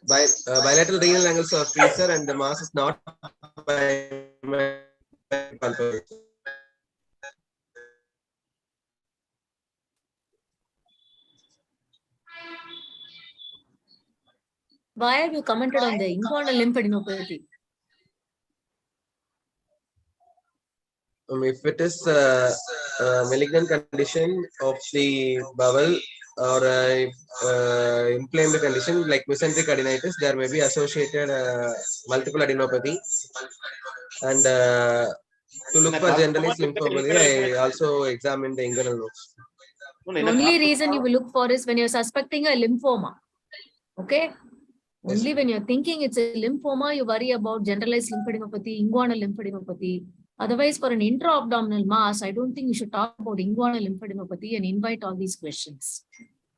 Bilateral renal angles are free, sir, and the mass is not Why have you commented on the inguinal lymphadenopathy? If it is a malignant condition of the bowel or inflamed condition like mesenteric adenitis, there may be associated multiple adenopathy. And to look for generalized lymphopathy, I also examined the inguinal nodes. The only reason you will look for is when you're suspecting a lymphoma. Okay? Only when you're thinking it's a lymphoma, you worry about generalized lymphadenopathy, inguinal lymphadenopathy. Otherwise, for an intra-abdominal mass, I don't think you should talk about inguinal lymphadenopathy and invite all these questions.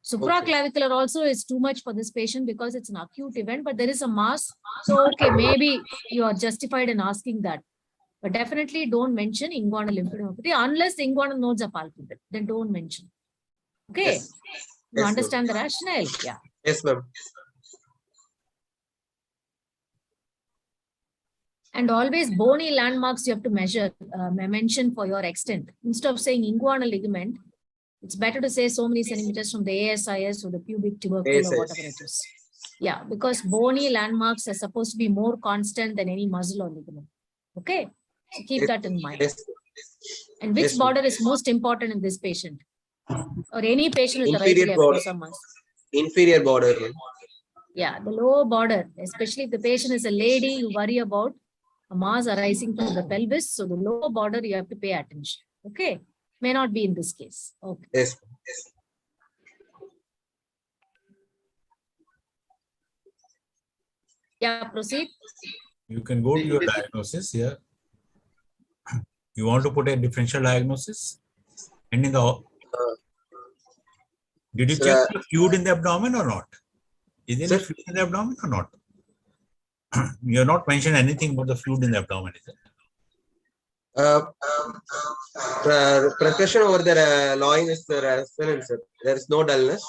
Supraclavicular also is too much for this patient because it's an acute event, but there is a mass. So, okay, maybe you are justified in asking that. But definitely don't mention inguinal lymphadenopathy unless the inguinal nodes are palpable. Then don't mention. Okay? Yes. You Yes, understand the rationale? Yeah. Yes, ma'am. And always bony landmarks you have to measure, mention for your extent. Instead of saying inguinal ligament, it's better to say so many centimeters from the ASIS or the pubic tubercle or whatever it is. Yeah, because bony landmarks are supposed to be more constant than any muscle or ligament. Okay, so keep that in mind. Yes. And which Yes, border is most important in this patient? Or any patient with the right Inferior border. fossa mass? Inferior border. Yeah, the lower border, especially if the patient is a lady, you worry about a mass arising from the pelvis. So the lower border, you have to pay attention. Okay. May not be in this case. Okay. Yes. Yeah, proceed. You can go to your diagnosis here. You want to put a differential diagnosis? And in the did you check the fluid in the abdomen or not? Is there any fluid in the abdomen or not? You have not mentioned anything about the fluid in the abdomen, is it? Percussion over the loin is resonant, sir. There is no dullness,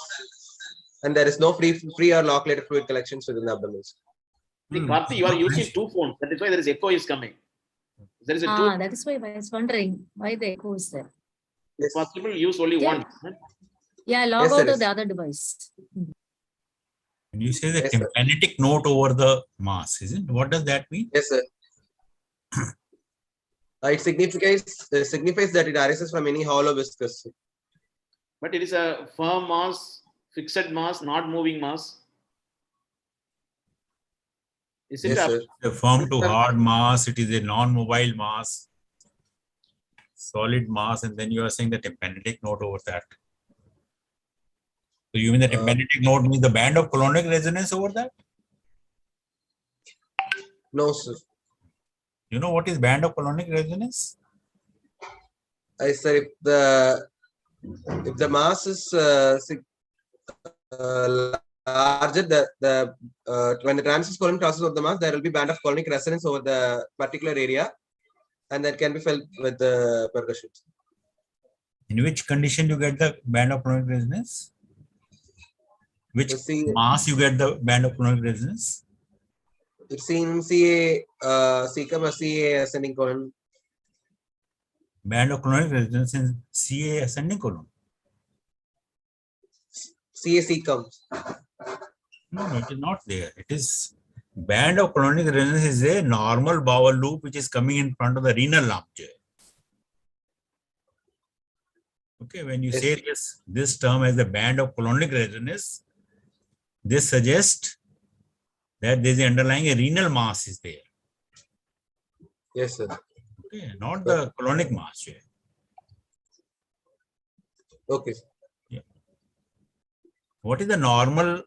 and there is no free or lock-lated fluid collections within the abdomen. Karthi, you are using two phones. That is why there is echo is coming. There is a two. That is why I was wondering why the echo is there. It's possible use only one. Yeah, log out of the other device. And you say the tympanic note over the mass, isn't it? What does that mean? Yes, sir. It signifies that it arises from any hollow viscous. But it is a firm mass, fixed mass, not moving mass. Is it a firm to hard mass? It is a non-mobile mass, solid mass, and then you are saying the tympanic note over that. So you mean the tympanic note means the band of colonic resonance over that? No, sir. You know what is band of colonic resonance? I said if the mass is larger, when the transverse colon crosses over the mass, there will be band of colonic resonance over the particular area, and that can be felt with the percussion. In which condition you get the band of colonic resonance? Which mass you get the band of colonic resonance? It's in CA, CCAM or CA ascending colon. Band of colonic resonance in CA ascending colon. CA CCAM. No, it is not there. It is band of colonic resonance is a normal bowel loop which is coming in front of the renal lump. Okay, when you say this term as the band of colonic resonance, this suggests that there is underlying a renal mass is there. Yes, sir. Okay, not the colonic mass. Okay. Yeah. What is the normal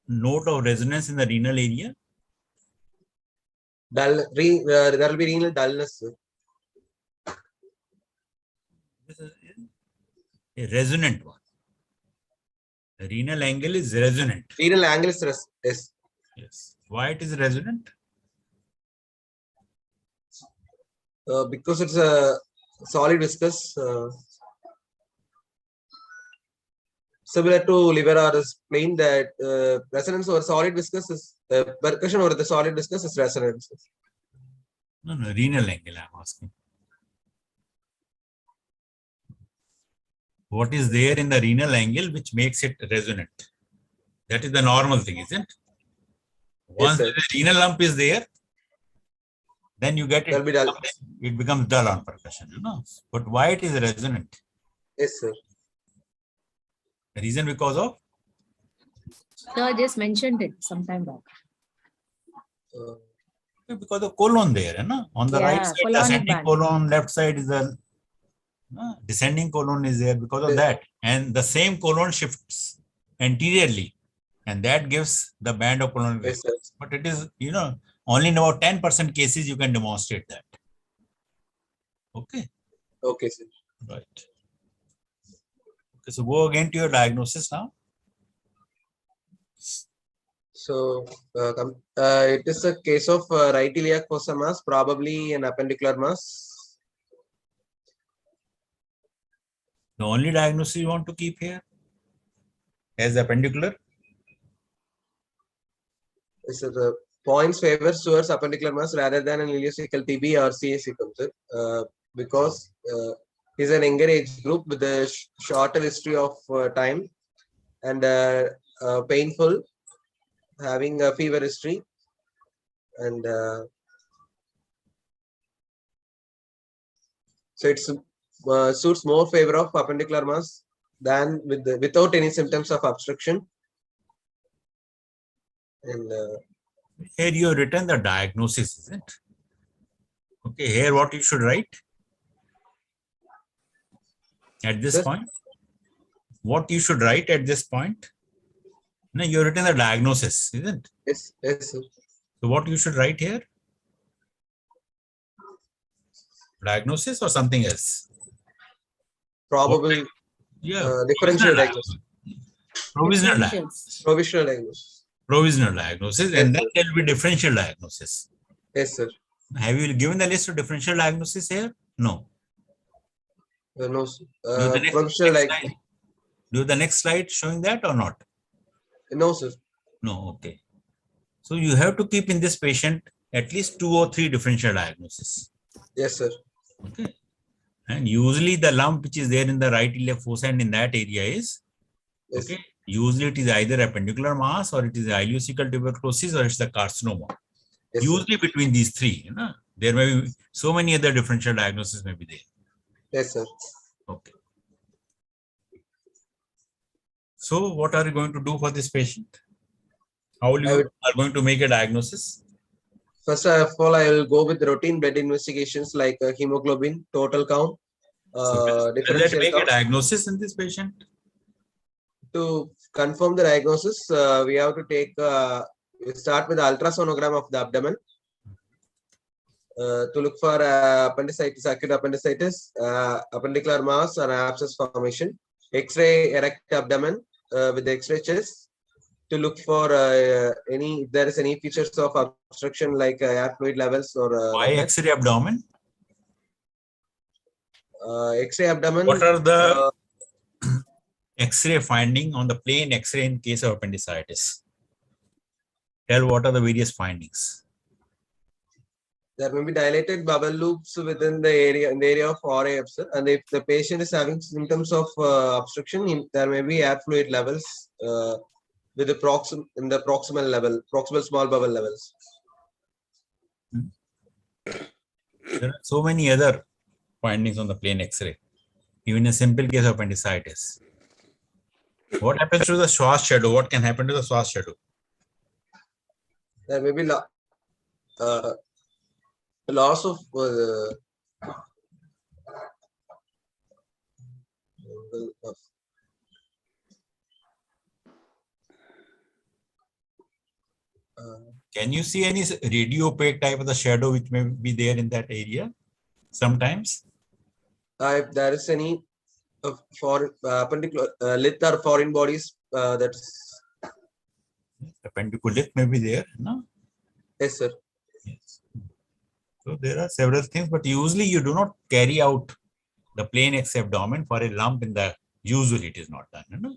note of resonance in the renal area? There will be renal dullness, sir. This is a resonant one. The renal angle is resonant. Renal angle is yes. Yes. Why it is resonant? Because it's a solid viscous. Similar to liver or spleen, that resonance over solid viscous is percussion over the solid viscous is resonance. No, renal angle I'm asking. What is there in the renal angle which makes it resonant? That is the normal thing, isn't it? Once Yes, the renal lump is there, then you get it. It becomes dull on percussion, you know. But why it is resonant? Yes, sir. The reason because of? So I just mentioned it sometime back. Because the colon there, you know? On the right side, the ascending colon, left side is the descending colon is there because of that. And the same colon shifts anteriorly. And that gives the band of colon. Yes, but it is, you know, only in about 10% cases you can demonstrate that. Okay. Okay, sir. Right. Okay, so go again to your diagnosis now. So it is a case of right iliac fossa mass, probably an appendicular mass. The only diagnosis you want to keep here as appendicular? So the points favors towards appendicular mass rather than an ileocecal TB or CAC concept, because he's an younger age group with a shorter history of time and painful, having a fever history, and so it suits more favor of appendicular mass than without any symptoms of obstruction. And here you have written the diagnosis, isn't it? Okay, here what you should write at this point? What you should write at this point? No, you have written the diagnosis, isn't it? Yes, yes, sir. So what you should write here? Diagnosis or something else? Probably Provisional differential diagnosis. Provisional diagnosis. Provisional diagnosis. Provisional diagnosis, yes, and then there will be differential diagnosis. Yes, sir. Have you given the list of differential diagnosis here? No. No, sir. Provisional diagnosis. Do the next slide showing that or not? No, sir. No, okay. So you have to keep in this patient at least 2 or 3 differential diagnoses. Yes, sir. Okay. And usually the lump which is there in the right iliac fossa and in that area is, okay, usually it is either appendicular mass or it is ileocecal tuberculosis or it's the carcinoma. Yes, usually sir. Between these 3, you know, there may be so many other differential diagnoses may be there. Yes, sir. Okay. So what are you going to do for this patient? How will you are going to make a diagnosis? First of all, I will go with routine blood investigations like hemoglobin, total count, let's make a diagnosis in this patient. To confirm the diagnosis, we have to take, we start with the ultrasonogram of the abdomen to look for appendicitis, acute appendicitis, appendicular mass or abscess formation, X-ray erect abdomen with the X-ray chest to look for if there is any features of obstruction like air fluid levels or why X-ray abdomen? X-ray abdomen. What are the X-ray finding on the plain X-ray in case of appendicitis? Tell what are the various findings. There may be dilated bubble loops within the area of RAF, sir. And if the patient is having symptoms of obstruction, there may be air fluid levels with the proximal level, proximal small bubble levels. There are so many other findings on the plain X-ray, even a simple case of appendicitis. What happens to the Schwarz shadow? What can happen to the Schwarz shadow? There may be loss of can you see any radio opaque type of the shadow which may be there in that area sometimes? If there is any foreign appendicular lith or foreign bodies. That's Appendiculate may be there, no? yes, sir. Yes. So there are several things, but usually you do not carry out the plain X abdomen for a lump in the. Usually it is not done, no?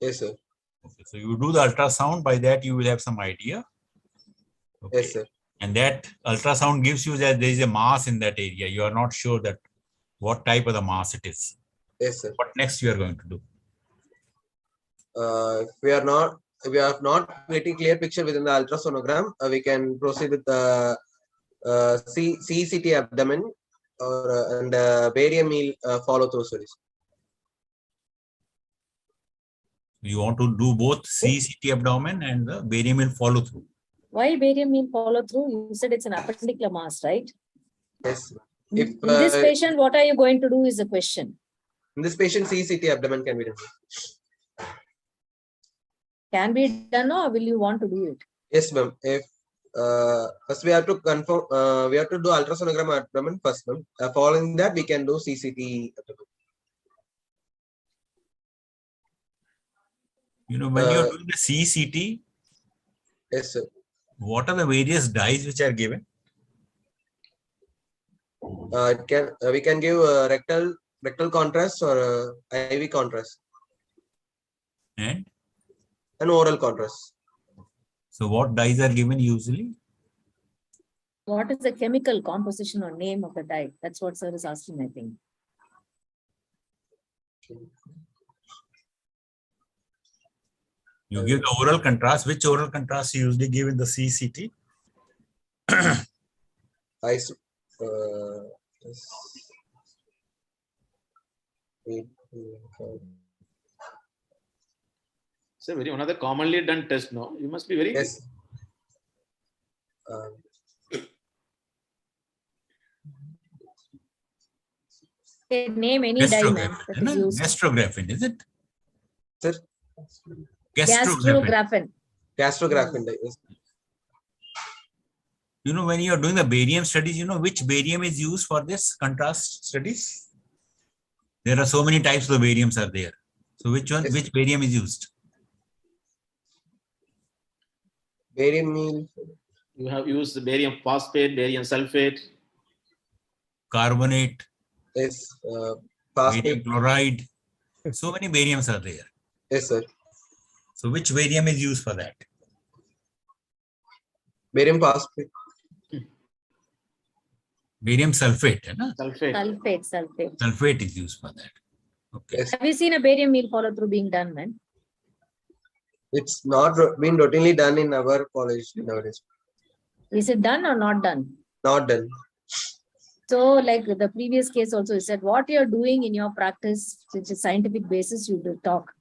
Yes, sir. Okay, so you do the ultrasound. By that you will have some idea. Okay. Yes, sir. And that ultrasound gives you that there is a mass in that area. You are not sure that what type of the mass it is. Yes, sir. What next you are going to do? If we are not getting clear picture within the ultrasonogram, we can proceed with the CCT abdomen or and barium meal follow through studies. You want to do both CCT abdomen and the barium meal follow through. Why barium meal follow through? You said it's an appendicular mass, right? Yes. If in this patient, what are you going to do is the question. In this patient, CCT abdomen can be done. Can be done, or will you want to do it? Yes, ma'am. If first we have to confirm, we have to do ultrasonogram abdomen first, ma'am. Following that, we can do CCT abdomen. You know, when you're doing the CCT, yes, sir. What are the various dyes which are given? We can give rectal contrast or IV contrast And oral contrast. So what dyes are given usually? What is the chemical composition or name of the dye? That's what sir is asking, I think. You give the oral contrast. Which oral contrast you usually give in the CCT? It's a very one of the commonly done test. No, you must be very. Yes. Okay, name any dye, ma'am. Gastrographin, is it? Sir? Gastrographin. Gastrographin dye. Yes. You know, when you are doing the barium studies, you know which barium is used for this contrast studies? There are so many types of bariums are there. So which one, which barium is used? Barium meal. You have used the barium phosphate, barium sulfate, carbonate, yes, barium chloride. So many bariums are there. Yes, sir. So which barium is used for that? Barium phosphate. Barium sulfate, hai na? Sulfate. Sulfate is used for that. Okay. Yes. Have you seen a barium meal follow through being done, man? It's not been routinely done in our college nowadays. Is it done or not done? Not done. So, like the previous case also, you said what you're doing in your practice, which is scientific basis, you do talk.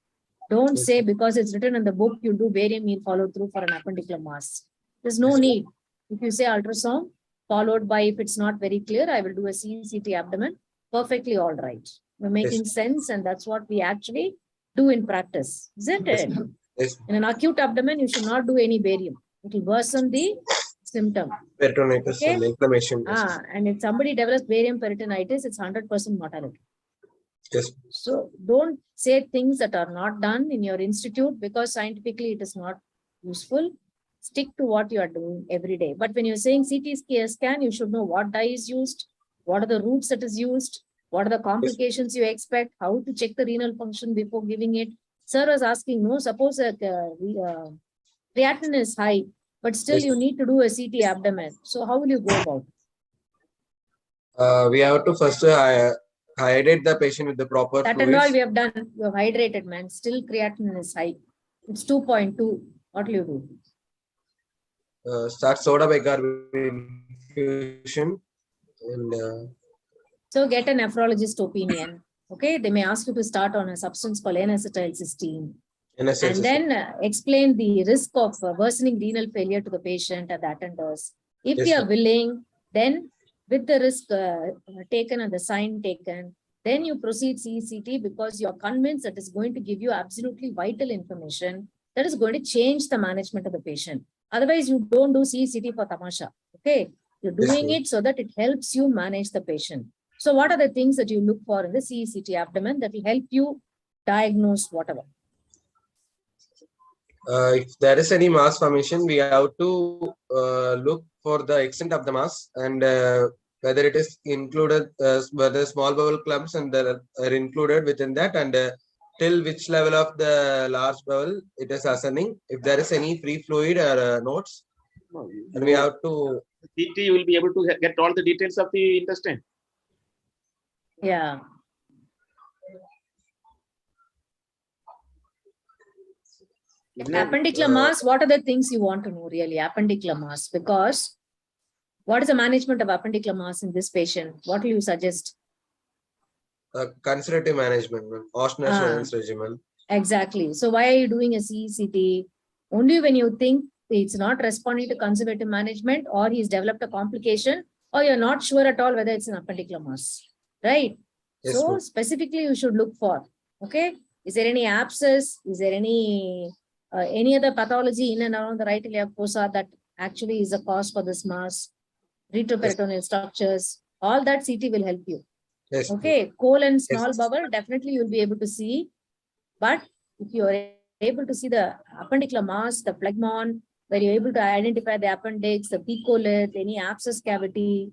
Don't say because it's written in the book, you do barium meal follow through for an appendicular mass. There's no need. If you say ultrasound, followed by, if it's not very clear, I will do a CCT abdomen, perfectly all right. We're making sense, and that's what we actually do in practice, isn't it? Yes. In an acute abdomen, you should not do any barium. It will worsen the symptom. Peritonitis and inflammation. And if somebody develops barium peritonitis, it's 100% mortality. Yes. So don't say things that are not done in your institute because scientifically it is not useful. Stick to what you are doing every day. But when you're saying CT scan, you should know what dye is used, what are the routes that is used, what are the complications you expect, how to check the renal function before giving it. Sir was asking, no, suppose creatinine is high, but still you need to do a CT abdomen. So how will you go about it? We have to first hydrate the patient with the proper That fluids. and all we have done. We have hydrated, man. Still creatinine is high. It's 2.2. What will you do? Start soda bicarbonate infusion. And, so get a nephrologist opinion. Okay, they may ask you to start on a substance called N-acetylcysteine. And then explain the risk of worsening renal failure to the patient and the attenders. If you are willing, then with the risk taken and the sign taken, then you proceed CCT because you are convinced that is going to give you absolutely vital information that is going to change the management of the patient. Otherwise, you don't do CCT for tamasha. Okay, you're doing it so that it helps you manage the patient. So what are the things that you look for in the CECT abdomen that will help you diagnose whatever? If there is any mass formation, we have to look for the extent of the mass and whether it is included, whether small bowel clumps and are included within that, and till which level of the large bowel it is ascending. If there is any free fluid or nodes, and we have to. CT, you will be able to get all the details of the intestine. Yeah. Appendicular mass, what are the things you want to know really? Appendicular mass, because what is the management of appendicular mass in this patient? What will you suggest? Conservative management, Oshner surveillance regimen. Exactly. So why are you doing a CECT? Only when you think it's not responding to conservative management, or he's developed a complication, or you're not sure at all whether it's an appendicular mass, right? Yes, So ma'am. specifically you should look for, okay? Is there any abscess? Is there any other pathology in and around the right iliac fossa that actually is a cause for this mass? Retroperitoneal structures, all that CT will help you. Yes. Okay, colon, small Yes. bowel, definitely you'll be able to see. But if you are able to see the appendicular mass, the phlegmon, where you're able to identify the appendix, the picolith, any abscess cavity,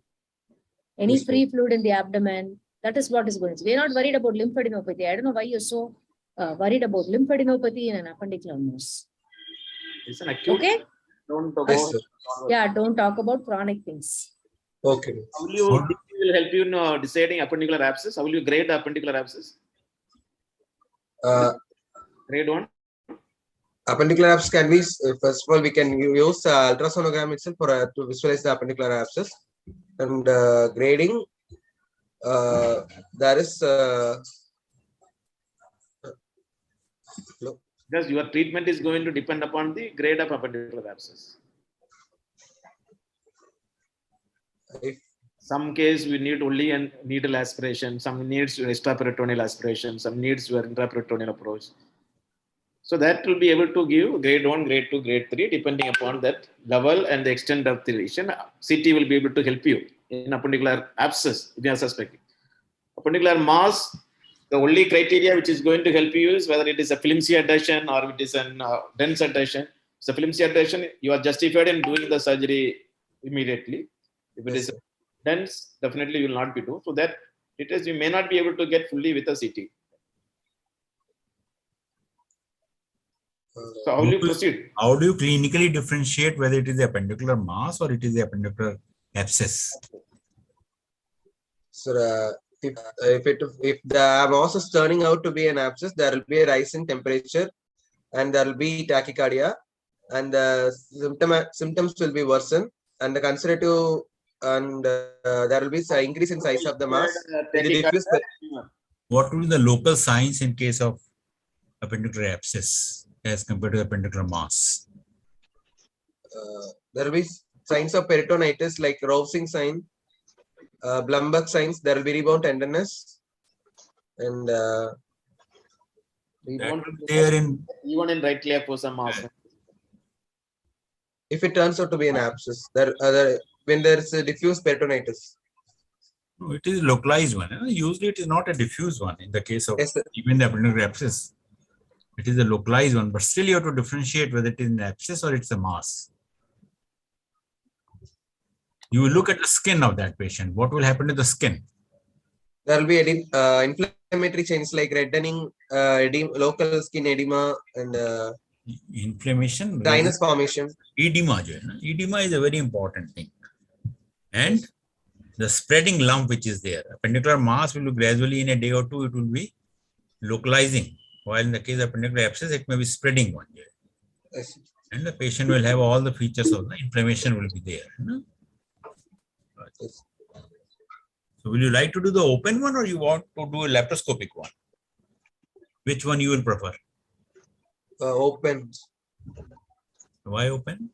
any Yes, free fluid in the abdomen, that is what is going on. We're not worried about lymphadenopathy. I don't know why you're so worried about lymphadenopathy in an appendicular mass. It's an acute. Okay? Don't talk Yes, about. sir. Yeah, don't talk about chronic things. Okay. How will you will help you in deciding appendicular abscess? How will you grade the appendicular abscess? Grade 1. Appendicular abscess can be, first of all, we can use ultrasonogram itself for to visualize the appendicular abscess. And grading, there is Because your treatment is going to depend upon the grade of appendicular abscess. Some case we need only a needle aspiration, some needs extraperitoneal aspiration, some needs your intraperitoneal approach. So that will be able to give grade 1, grade 2, grade 3, depending upon that level and the extent of the lesion. CT will be able to help you in appendicular abscess, if you are suspecting. Appendicular mass, the only criteria which is going to help you is whether it is a flimsy adhesion or it is a dense adhesion. So flimsy adhesion, you are justified in doing the surgery immediately. If it is dense, definitely you will not be doing. So that it is, you may not be able to get fully with a CT. So how will you proceed? How do you clinically differentiate whether it is the appendicular mass or it is the appendicular abscess? So if the mass is turning out to be an abscess, there will be a rise in temperature, and there will be tachycardia, and the symptoms will be worsened, and the conservative, and there will be an increase in size of the mass. What will be the local signs in case of appendicular abscess as compared to appendicular mass? There will be signs of peritonitis like rousing sign, Blumberg signs. There will be rebound tenderness, and even in right iliac fossa mass. if it turns out to be an abscess, when there is a diffuse peritonitis. No, it is a localized one. Usually it is not a diffuse one in the case of even the appendicular abscess. It is a localized one, but still you have to differentiate whether it is an abscess or it's a mass. You will look at the skin of that patient. What will happen to the skin? There will be inflammatory changes like reddening, local skin edema, and inflammation, dryness formation. Edema. Edema is a very important thing. And the spreading lump which is there. Appendicular mass will gradually in a day or two, it will be localizing. While in the case of appendicular abscess, it may be spreading one day. Yes. And the patient will have all the features of the inflammation will be there. Yes. So will you like to do the open one or you want to do a laparoscopic one? Which one you will prefer? Open. Why open?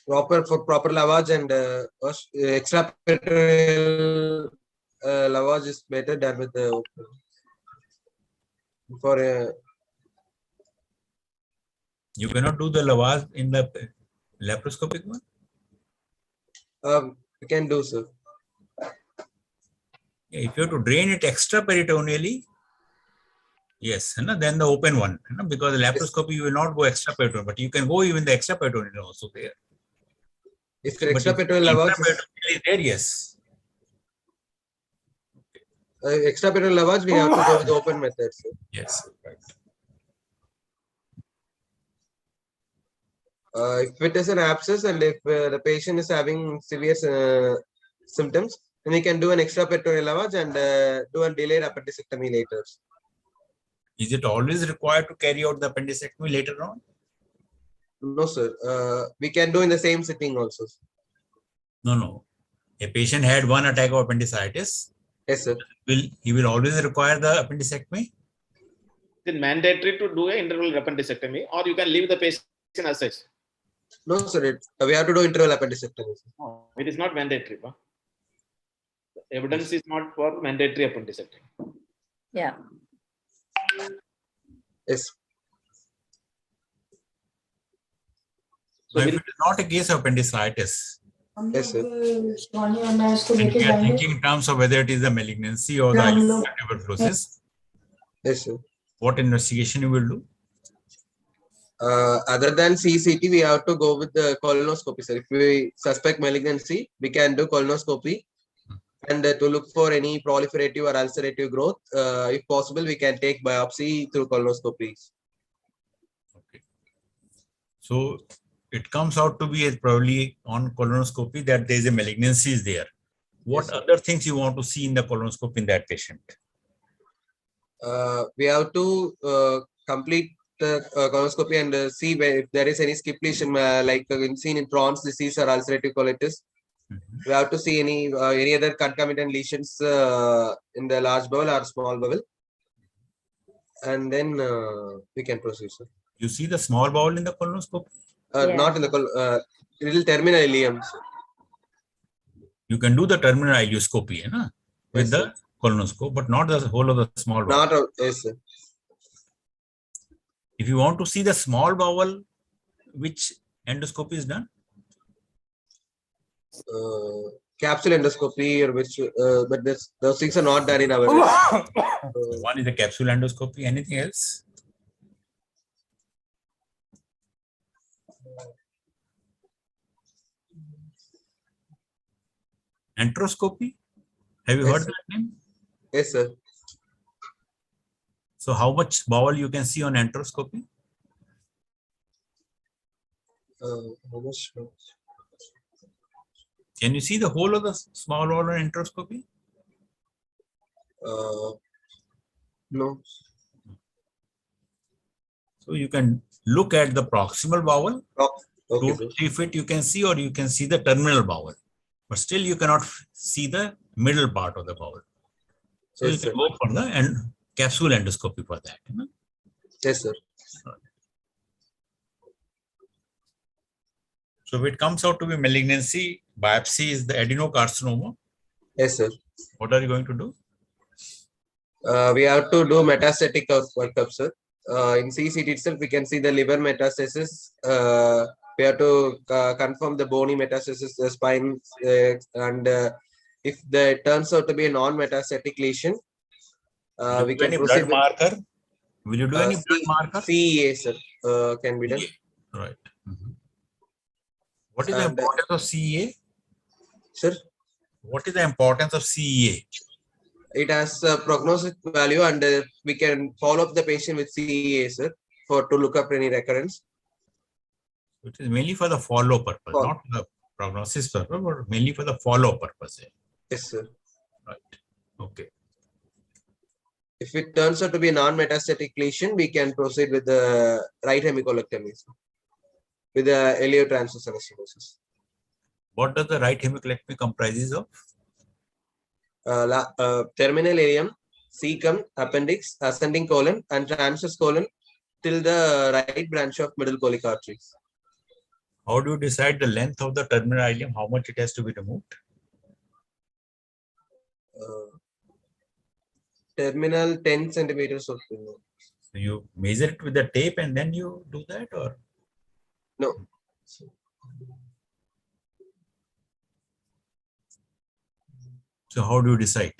Proper lavage and extraperitoneal lavage is better than with the open. You cannot do the lavage in the laparoscopic one? We can do, sir. If you have to drain it extraperitoneally, yes, then the open one, because the laparoscopy you will not go extraperitoneal, but you can go even the extraperitoneal also there. If Okay, but if extraperitoneal lavage intraperitoneal is there, yes. extraperitoneal lavage, we have to go with the open method, sir. Yes, right. If it is an abscess and if the patient is having severe symptoms, then we can do an extraperitoneal lavage and do a delayed appendicectomy later. Is it always required to carry out the appendicectomy later on? No, sir. We can do in the same sitting also. No. A patient had one attack of appendicitis. Yes, sir. He will always require the appendicectomy? Is it mandatory to do an interval appendicectomy, or you can leave the patient as such? No, sir. We have to do interval appendicectomy. No, it is not mandatory. Huh? The evidence is not for mandatory appendicectomy. Yeah. Yes. So Now, if it is not a case of appendicitis, Yes, sir. and we are thinking in terms of whether it is the malignancy or the tuberculosis, Yes, sir. what investigation you will do? Other than CCT, we have to go with the colonoscopy, sir. If we suspect malignancy, we can do colonoscopy. And to look for any proliferative or ulcerative growth, if possible, we can take biopsy through colonoscopy. Okay. So it comes out to be probably on colonoscopy that there is a malignancy is there. What Yes, other things you want to see in the colonoscopy in that patient? We have to complete the colonoscopy and see if there is any skip lesion like seen in Crohn's disease or ulcerative colitis. We have to see any other concomitant lesions in the large bowel or small bowel, and then we can proceed, sir. You see the small bowel in the colonoscopy? Yeah. Not in the little terminal ileum, sir. You can do the terminal ileoscopy with Yes, the sir. colonoscope, but not the whole of the small bowel. Not yes, sir. If you want to see the small bowel, which endoscopy is done? Capsule endoscopy or which, but those things are not done in our. One is the capsule endoscopy. Anything else? Enteroscopy? Have you Yes, heard sir. that name? Yes, sir. So how much bowel you can see on enteroscopy? How much? Can you see the whole of the small bowel on enteroscopy? No. So you can look at the proximal bowel, Okay, 2 sir. to 3 feet you can see, or you can see the terminal bowel, but still you cannot see the middle part of the bowel. So Yes, you can sir. go for the capsule endoscopy for that. Yes, sir. So if it comes out to be malignancy, biopsy is the adenocarcinoma. Yes, sir. What are you going to do? We have to do metastatic workup, sir. In CCT itself, we can see the liver metastasis. We have to confirm the bony metastasis, the spine, and if it turns out to be a non-metastatic lesion, Will we you do can any proceed blood with marker? Will you do any blood marker? CEA, sir. Can be done. Right. What is the And, importance of CEA? Sir, What is the importance of CEA? it has a prognostic value, and we can follow up the patient with CEA, sir, to look up any recurrence. It is mainly for the follow purpose, not for the prognosis purpose, but mainly for the follow purpose. Yes, sir. Right. Okay. If it turns out to be a non-metastatic lesion, we can proceed with the right hemicolectomy, sir, with the eliotransfusionosis. What does the right hemicolectomy comprises of? Terminal ileum, cecum, appendix, ascending colon, and transverse colon till the right branch of middle colic artery. How do you decide the length of the terminal ileum? How much it has to be removed? Terminal 10 centimeters of. So you measure it with the tape and then you do that, or? No. So how do you decide?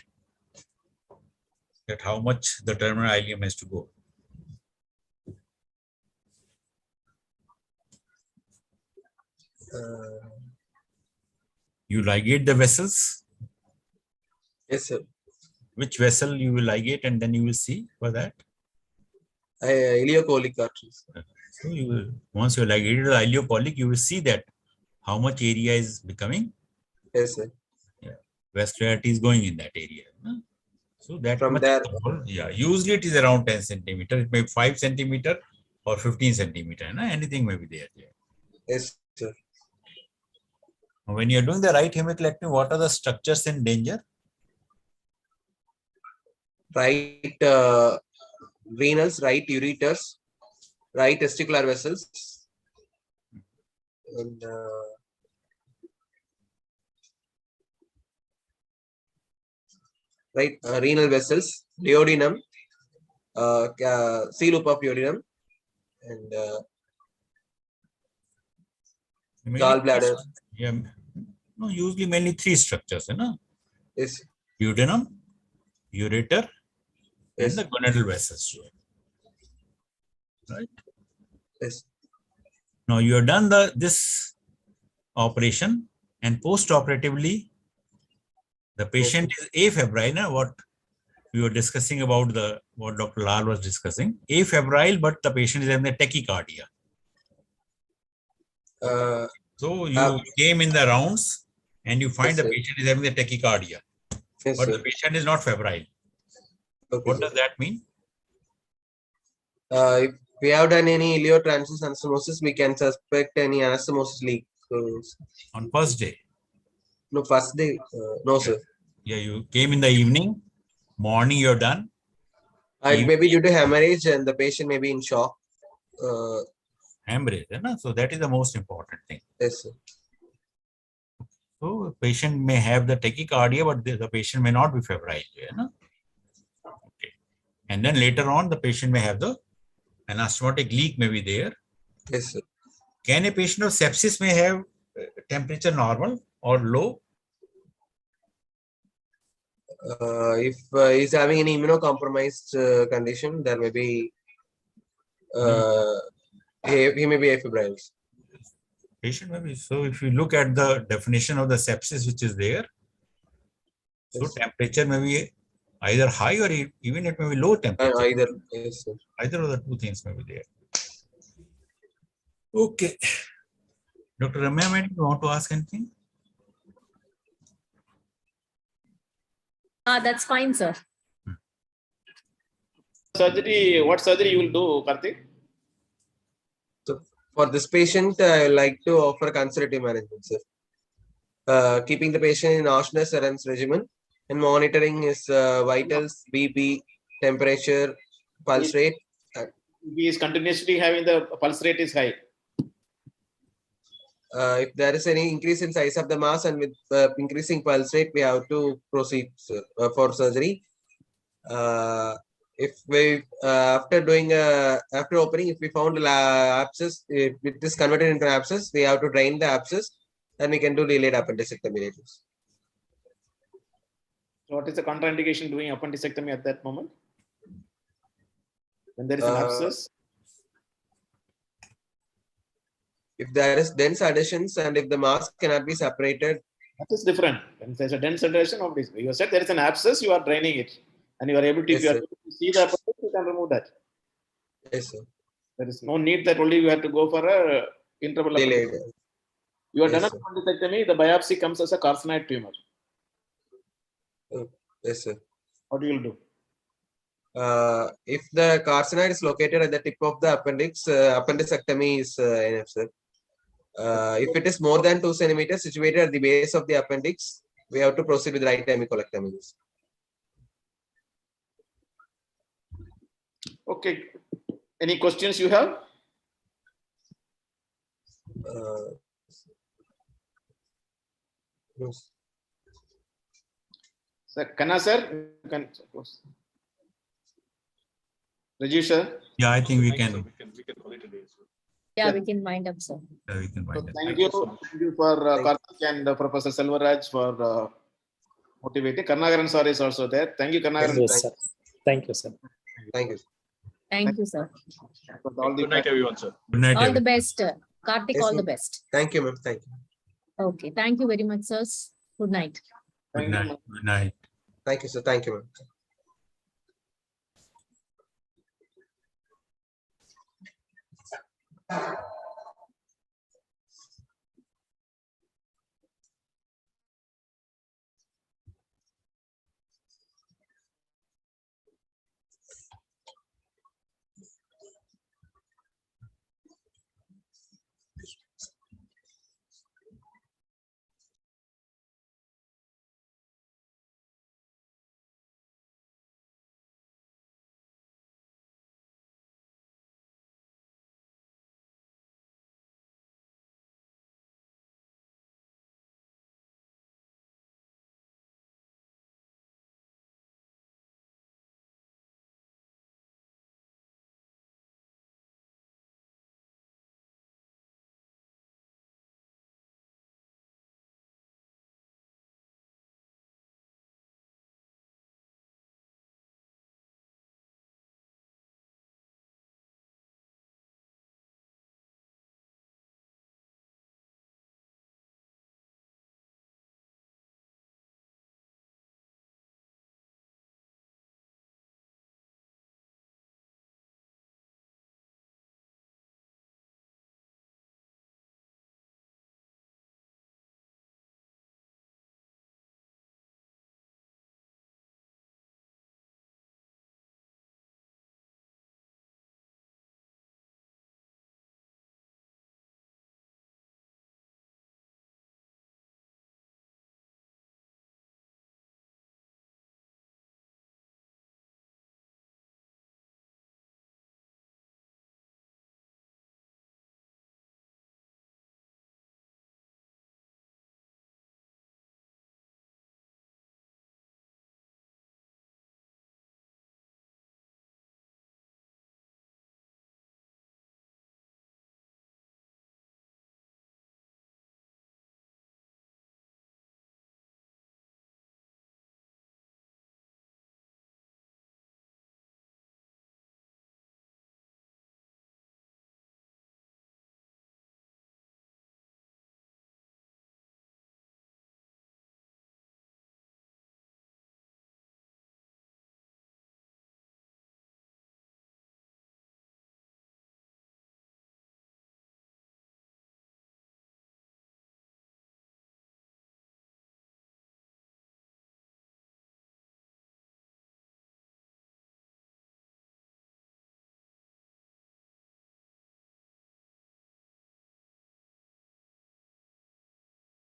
that how much the terminal ileum has to go. You ligate the vessels. Yes, sir. Which vessel you will ligate, and then you will see for that. Ileocholic arteries. So you will, once you ligated the ileocholic, you will see that how much area is becoming. Yes, sir. Yeah, vascularity is going in that area. So that From much. there, Yeah, usually it is around 10 centimeter. It may be 5 centimeter or 15 centimeter. Anything may be there. yes, sir. When you are doing the right hemicolectomy, what are the structures in danger? Right renals, right ureters, right testicular vessels, and right renal vessels, duodenum, C loop of duodenum, and gallbladder. Yeah, no, usually mainly 3 structures. Yes. Duodenum, ureter, Yes. and the gonadal vessels. Right? Yes. Now you have done this operation, and post-operatively, the patient is afebrile. What we were discussing about what Dr. Lal was discussing, afebrile, but the patient is having the tachycardia. So you came in the rounds and you find the patient is having the tachycardia, but the patient is not febrile. Okay, what does that mean? If we have done any ileotransverse anastomosis, we can suspect any anastomosis leak. On first day? No, first day. No, sir. Yeah, you came in the evening, morning you're done. It may be due to hemorrhage and the patient may be in shock. Hemorrhage, so that is the most important thing. Yes, sir. So patient may have the tachycardia, but the patient may not be febrile. Okay. And then later on, the patient may have the anastomotic leak may be there. Yes, sir. Can a patient of sepsis may have temperature normal or low? If he's having any immunocompromised condition, there may be he may be afebrile. Patient may be. So if you look at the definition of the sepsis which is there, so temperature may be either high or even it may be low temperature. Either, yes, sir. Either of the two things may be there. Okay. Dr. Ramya, you want to ask anything? That's fine, sir. Surgery, what surgery you will do, Karthik? So for this patient, I like to offer conservative management, sir. Keeping the patient in Auschwitz Ahrens regimen and monitoring his vitals, BP, temperature, pulse rate. He is continuously having the pulse rate is high. If there is any increase in size of the mass and with increasing pulse rate, we have to proceed for surgery. If we after opening, if we found abscess, if it is converted into abscess, we have to drain the abscess, and we can do delayed appendicectomy. So what is the contraindication doing appendicectomy at that moment? When there is an abscess? If there is dense adhesions and if the mass cannot be separated. That is different. When there's a dense adhesion of this, you said there is an abscess, you are draining it. And you are able to, if you are able to see the appendix, you can remove that. Yes, sir. There is no need that only you have to go for a interval delayed. You are done appendicectomy, the biopsy comes as a carcinoid tumor. Yes, sir. What do you do? If the carcinoid is located at the tip of the appendix, appendicectomy is enough, sir. If it is more than 2 centimeters situated at the base of the appendix, we have to proceed with right hemicolectomy. Okay. Any questions you have? Yes. Sir, Kanna sir, you can suppose. Rajesh sir. Yeah, I think we can. Yeah, we can wind up, sir. We can wind up. Thank you for Karthik and Professor Selvaraj for motivating. Karnagaran sir is also there. Thank you, Karnagaran. Yes, sir. Thank you, sir. Thank you. Thank you, sir. Good night, everyone, sir. Good night, All the everyone. best. Karthik, Yes, all the ma'am. best. Thank you, ma'am. Thank you. Okay. Thank you very much, sirs. Good night. Good night. Good night. Thank you, sir. Thank you, ma'am.